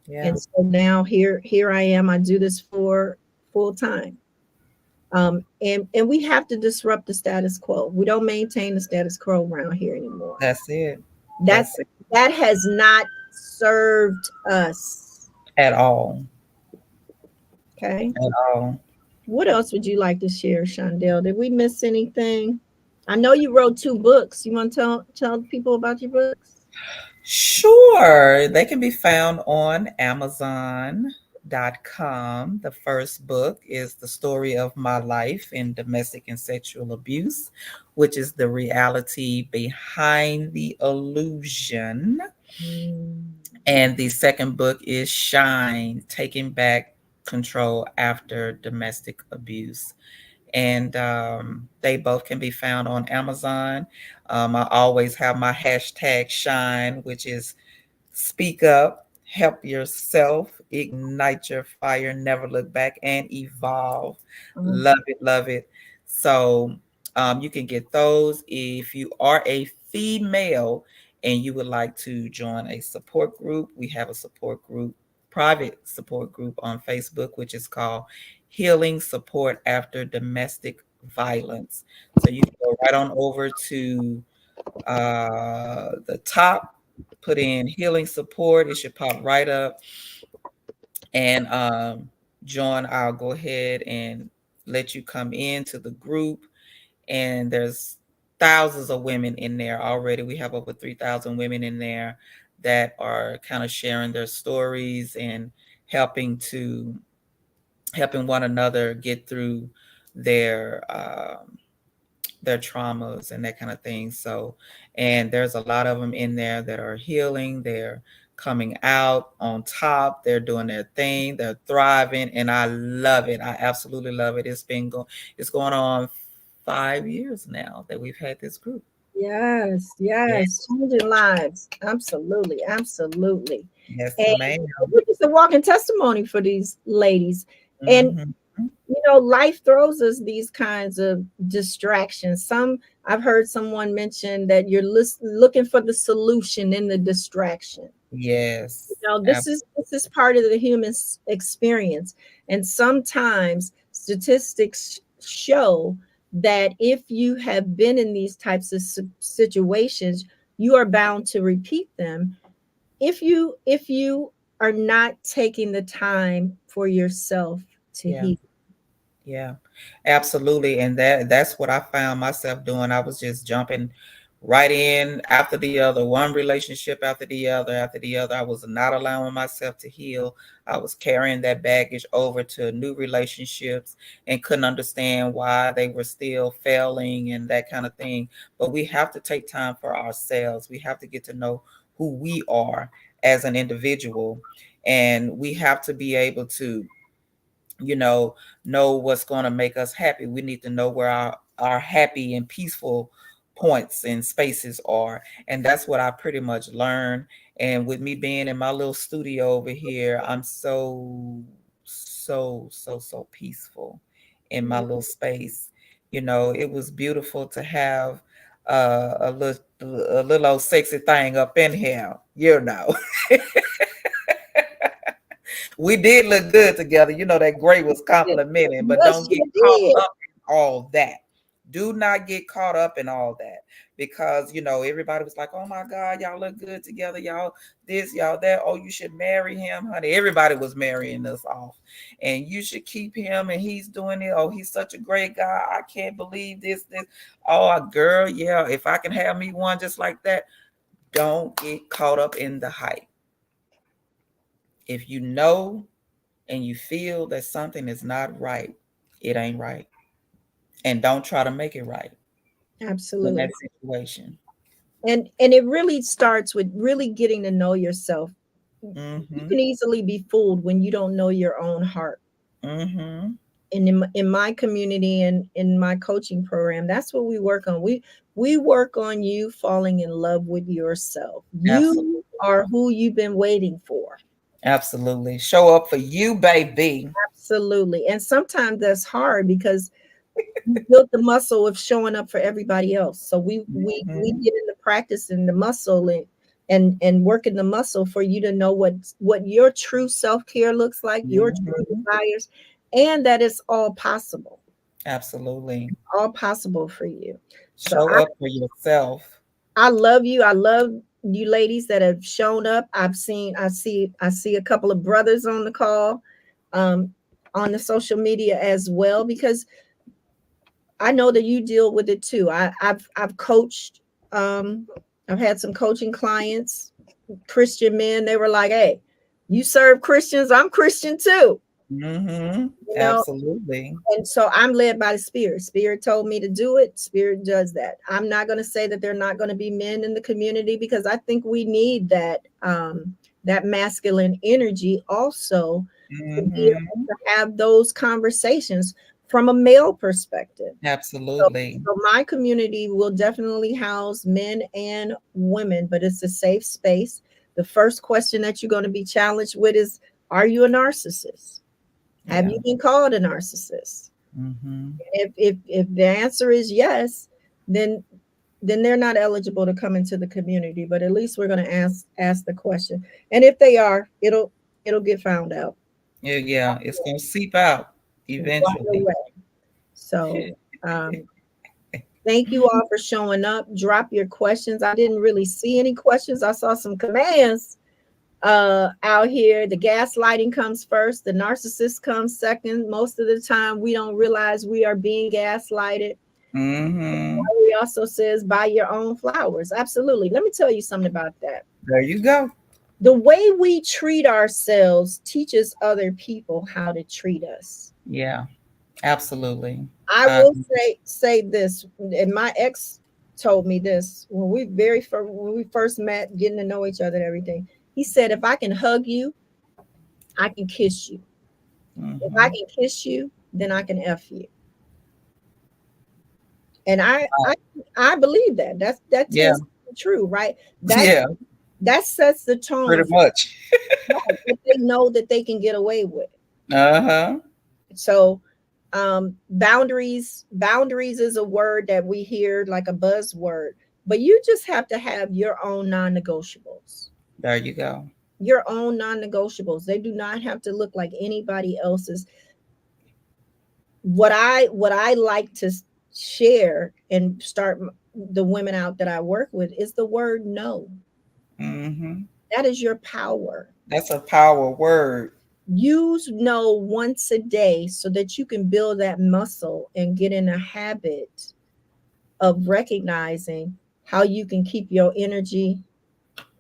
Yeah. And so now here I am. I do this for full time. And we have to disrupt the status quo. We don't maintain the status quo around here anymore. That's it. That That's it. that has not served us. At all. Okay. At all. What else would you like to share, Shondale? Did we miss anything? I know you wrote 2 books. You want to tell people about your books? Sure. They can be found on Amazon.com. The first book is The Story of My Life in Domestic and Sexual Abuse, which is the reality behind the illusion. Mm. And the second book is Shine, Taking Back Control After Domestic Abuse. And they both can be found on Amazon. I always have my hashtag Shine, which is speak up, help yourself, ignite your fire, never look back, and evolve. Um, Love it, love it. So you can get those if you are a female and you would like to join a support group. We have a support group, private support group on Facebook, which is called Healing Support After Domestic Violence. So you can go right on over to the top, put in healing support. It should pop right up. And join. I'll go ahead and let you come into the group. And there's thousands of women in there already. We have over 3,000 women in there that are kind of sharing their stories and helping to helping one another get through their their traumas and that kind of thing. So, and there's a lot of them in there that are healing. They're coming out on top. They're doing their thing. They're thriving, and I love it. I absolutely love it. It's going on 5 years now that we've had this group. yes, Yeah. yes, changing lives. Absolutely, absolutely. Yes, And ma'am. we're just a walking testimony for these ladies. And Hmm. life throws us these kinds of distractions. I've heard someone mention that you're looking for the solution in the distraction. Yes. This is part of the human experience, and sometimes statistics show that if you have been in these types of situations, you are bound to repeat them if you are not taking the time for yourself to Yeah. heal. Yeah, absolutely. And that's what I found myself doing. I was just jumping right in after the other, one relationship after the other. I was not allowing myself to heal. I was carrying that baggage over to new relationships and couldn't understand why they were still failing and that kind of thing. But we have to take time for ourselves. We have to get to know who we are as an individual. And we have to be able to you know what's going to make us happy. We need to know where our happy and peaceful points and spaces are, and that's what I pretty much learned. And with me being in my little studio over here, I'm so peaceful in my little space. It was beautiful to have a little old sexy thing up in here. We did look good together. That gray was complimenting, but Yes, don't get you caught did. up in all that. Do not get caught up in all that because everybody was like, "Oh my God, y'all look good together, y'all this, y'all that. Oh, you should marry him, honey." Everybody was marrying us off, and you should keep him, and he's doing it. Oh, he's such a great guy. I can't believe this. Oh, girl, yeah. If I can have me one just like that, don't get caught up in the hype. If you know and you feel that something is not right, it ain't right. And don't try to make it right in that Absolutely. situation. And it really starts with really getting to know yourself. You Mm-hmm. can easily be fooled when you don't know your own heart. Mm-hmm. in my community and in my coaching program, that's what we work on. We work on you falling in love with yourself. Absolutely. You are who you've been waiting for. Absolutely. Show up for you, baby. Absolutely. And sometimes that's hard because you built the muscle of showing up for everybody else. So we Mhm. get into practice in the muscle and working the muscle for you to know what your true self-care looks like, your true Mhm. desires, and that it's all possible. Absolutely. All possible for you. So Show up for yourself. I love you. I love you ladies that have shown up. I see a couple of brothers on the call, um, on the social media as well, because I know that you deal with it too. I've coached, um, I've had some coaching clients, Christian men. They were like, "Hey, you serve Christians, I'm Christian too." Mm-hmm. You know, Absolutely. and so I'm led by the Spirit. Spirit told me to do it. Spirit does that. I'm not going to say that they're not going to be men in the community, because I think we need that masculine energy also to be able Mm-hmm. to have those conversations from a male perspective. So, Absolutely. so my community will definitely house men and women, but it's a safe space. The first question that you're going to be challenged with is, are you a narcissist? Have Yeah. you been called a narcissist? Mm-hmm. If the answer is yes, then they're not eligible to come into the community. But at least we're going to ask the question. And if they are, it'll get found out Yeah, yeah. It's gonna seep out right eventually. away. So thank you all for showing up. Drop your questions. I didn't really see any questions. I saw some commands out here. The gaslighting comes first, the narcissist comes second. Most of the time we don't realize we are being gaslighted. Mm-hmm. He also says buy your own flowers. Absolutely. Let me tell you something about that. There you go. The way we treat ourselves teaches other people how to treat us. Yeah. Absolutely. I Uh, will say this, and my ex told me this when we first met, getting to know each other and everything. He said, if I can hug you, I can kiss you. If I mm-hmm. can kiss you, then I can F you. And I believe that. That Yeah. tends to be true, right? That Yeah. that sets the tone Pretty for much. what they know that they can get away with. Uh-huh. So boundaries is a word that we hear like a buzzword, but you just have to have your own non-negotiables. There you go. Your own non-negotiables. They do not have to look like anybody else's. What I like to share and start the women out that I work with is the word no. Mm-hmm. That is your power. That's a power word. Use no once a day so that you can build that muscle and get in a habit of recognizing how you can keep your energy,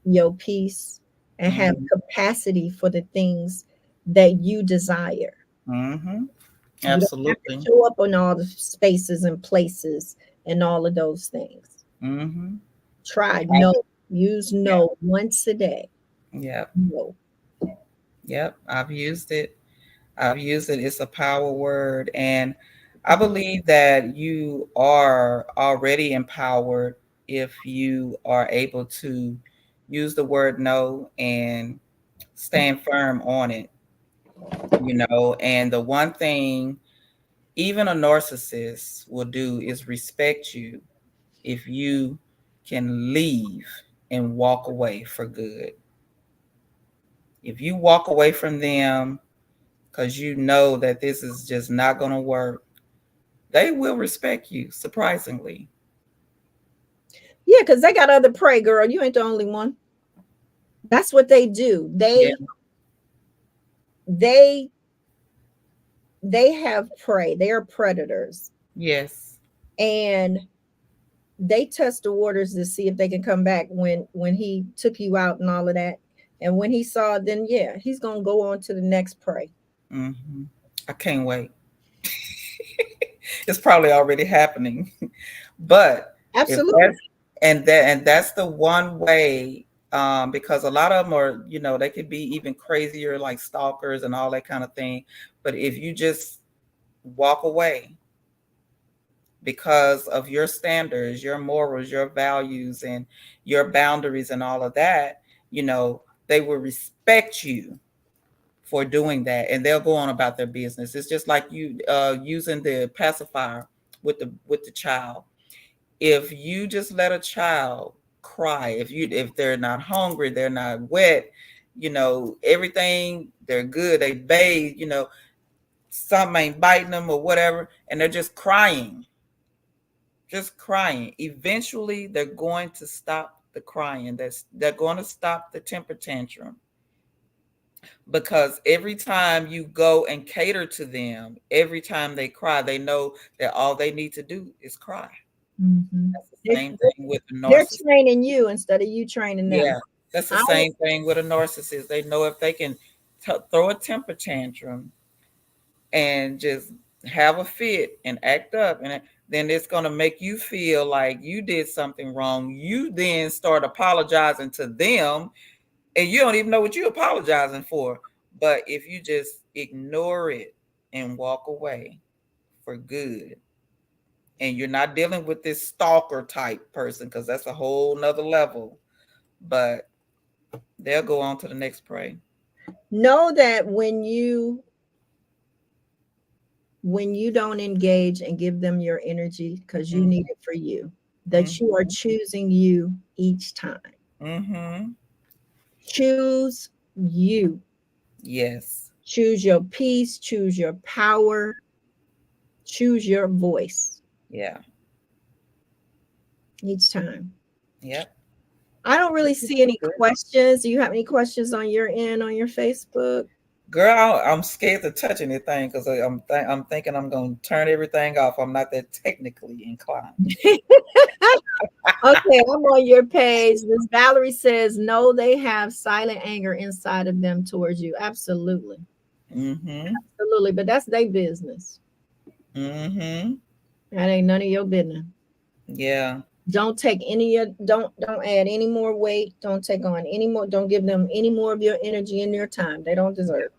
your peace, and have Mm-hmm. capacity for the things that you desire. Mm-hmm. You don't have to Absolutely. show up on all the spaces and places and all of those things. Mm-hmm. Try no. Use Yeah. no once a day. Yep. No. Yep. I've used it. I've used it. It's a power word. And I believe that you are already empowered if you are able to use the word no and stand firm on it, And the one thing even a narcissist will do is respect you if you can leave and walk away for good. If you walk away from them because you know that this is just not going to work, they will respect you, surprisingly. Yeah, because they got other prey, girl. You ain't the only one. That's what they do. Yeah. They they have prey. They are predators. Yes. And they test the waters to see if they can come back when he took you out and all of that. And when he saw, then yeah, he's gonna go on to the next prey. Hmm. I can't wait. It's probably already happening. But if Absolutely. that's the one way, because a lot of them are, they could be even crazier, like stalkers and all that kind of thing. But if you just walk away because of your standards, your morals, your values, and your boundaries, and all of that. They will respect you for doing that, and they'll go on about their business. It's just like you using the pacifier with the child. If you just let a child cry, if they're not hungry, they're not wet, everything, they're good, they bathe, something ain't biting them or whatever, and they're just crying. Eventually they're going to stop the crying. They're going to stop the temper tantrum, because every time you go and cater to them, every time they cry, they know that all they need to do is cry. Mhm. That's the same thing with a They're narcissist. training you instead of you training them. Yeah, that's the I same thing with a narcissist. They know if they can throw a temper tantrum and just have a fit and act up, and then it's going to make you feel like you did something wrong. You then start apologizing to them, and you don't even know what you're apologizing for. But if you just ignore it and walk away for good, and you're not dealing with this stalker type person, because that's a whole nother level, but they'll go on to the next prey. know that when you don't engage and give them your energy because you need it for you, that you are choosing you each time. Mm-hmm. Choose you. Yes. Choose your peace, choose your power, choose your voice Yeah. each time. Yep. I don't really This is see any good. questions. Do you have any questions on your end on your Facebook? Girl, I'm scared to touch anything because I'm thinking I'm gonna turn everything off. I'm not that technically inclined. Okay, I'm on your page. This Valerie says, no, they have silent anger inside of them towards you. Absolutely. Mm-hmm. Absolutely. But that's their business. Mm-hmm. That ain't none of your business. Yeah. Don't take don't add any more weight. Don't take on any more, don't give them any more of your energy and your time. They don't deserve.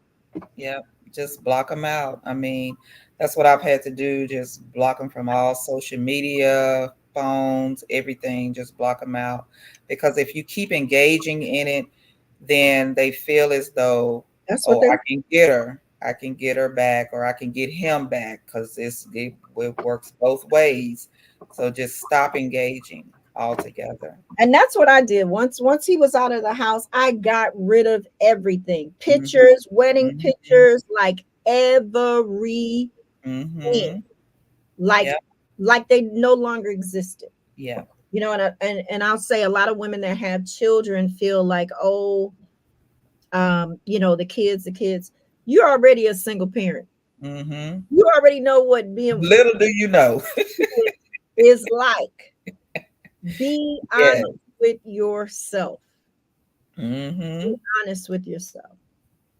Yeah. Just block them out. I mean, that's what I've had to do. Just block them from all social media, phones, everything. Just block them out. Because if you keep engaging in it, then they feel as though, That's what oh, they I can get her back, or I can get him back, because it works both ways. So just stop engaging altogether. and that's what I did. Once he was out of the house, I got rid of everything. Mm-hmm. Pictures, wedding Mm-hmm. pictures, like everything. Mm-hmm. Like Yeah. like they no longer existed. Yeah. And I'll say a lot of women that have children feel like, oh, the kids, you're already a single parent. Mm-hmm. You already know what being Little do you know. is like. Be Yeah. honest with yourself. Be Mm-hmm. honest with yourself.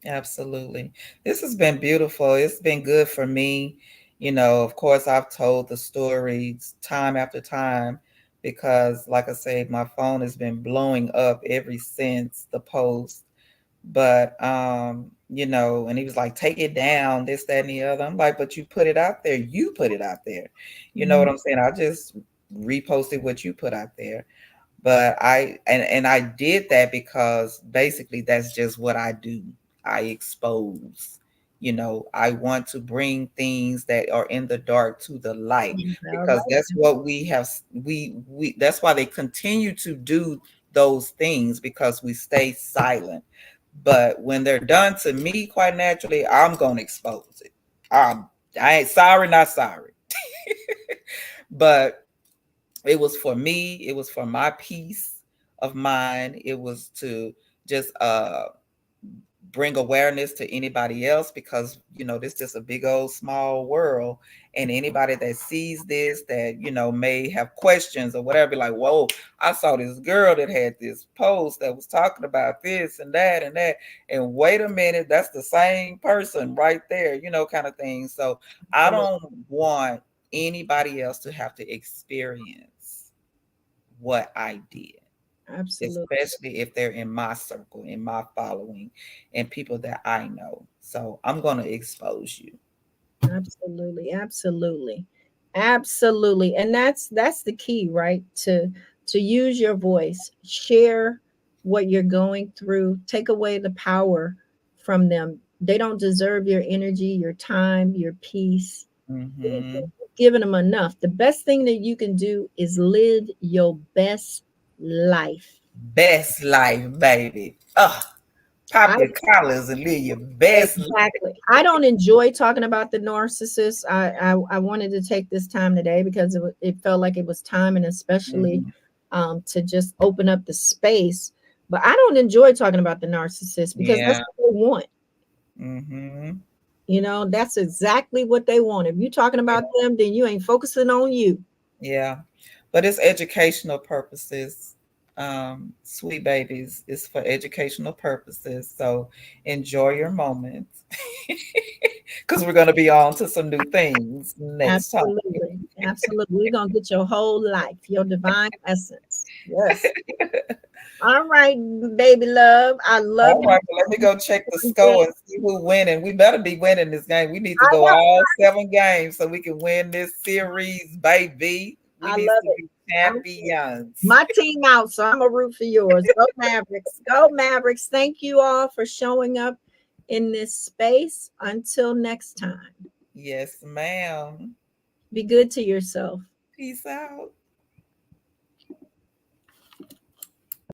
Absolutely. This has been beautiful. It's been good for me. Of course, I've told the stories time after time because, like I say, my phone has been blowing up ever since the post. But, and he was like, take it down, this, that, and the other. I'm like, but you put it out there. You put it out there. You know Mhm. what I'm saying? I just reposted what you put out there. But I did that because basically that's just what I do. I expose. I want to bring things that are in the dark to the light, All because right. that's what we have. We that's why they continue to do those things, because we stay silent. But when they're done to me, quite naturally, I'm gonna expose it. I ain't sorry, not sorry. But it was for me, it was for my peace of mind. It was to just bring awareness to anybody else, because this is just a big old small world, and anybody that sees this that may have questions or whatever, be like, whoa, I saw this girl that had this post that was talking about this and that and that, and wait a minute, that's the same person right there, kind of thing. So I Absolutely. don't want anybody else to have to experience what I did, Absolutely. especially if they're in my circle, in my following, and people that I know. So I'm going to expose you. Absolutely, absolutely, absolutely. And that's the key, right? To use your voice, share what you're going through, take away the power from them. They don't deserve your energy, your time, your peace. Mm-hmm. Giving them enough. The best thing that you can do is live your best life. Best life, baby. Oh, pop I your collars and live your best life. Exactly. I don't enjoy talking about the narcissist. I wanted to take this time today because it felt like it was time, and especially Mm-hmm. to just open up the space. But I don't enjoy talking about the narcissist because that's Yeah. what they want. Mm-hmm. You know, that's exactly what they want. If you're talking about them, then you ain't focusing on you. Yeah. But it's educational purposes. Sweet babies is for educational purposes. So enjoy your moments because we're going to be on to some new things next time. Absolutely. Absolutely. We're going to get your whole life, your divine essence. Yes. All right, baby love. I love All you. right, well, let me go check the One thing. score and see who's winning. We better be winning this game. We need to I go know. all 7 games so we can win this series, baby. We I need love to it. be I'm champions. my team out, so I'm a root for yours. Go Mavericks. Go Mavericks. Thank you all for showing up in this space. Until next time, Yes, ma'am. be good to yourself. Peace out.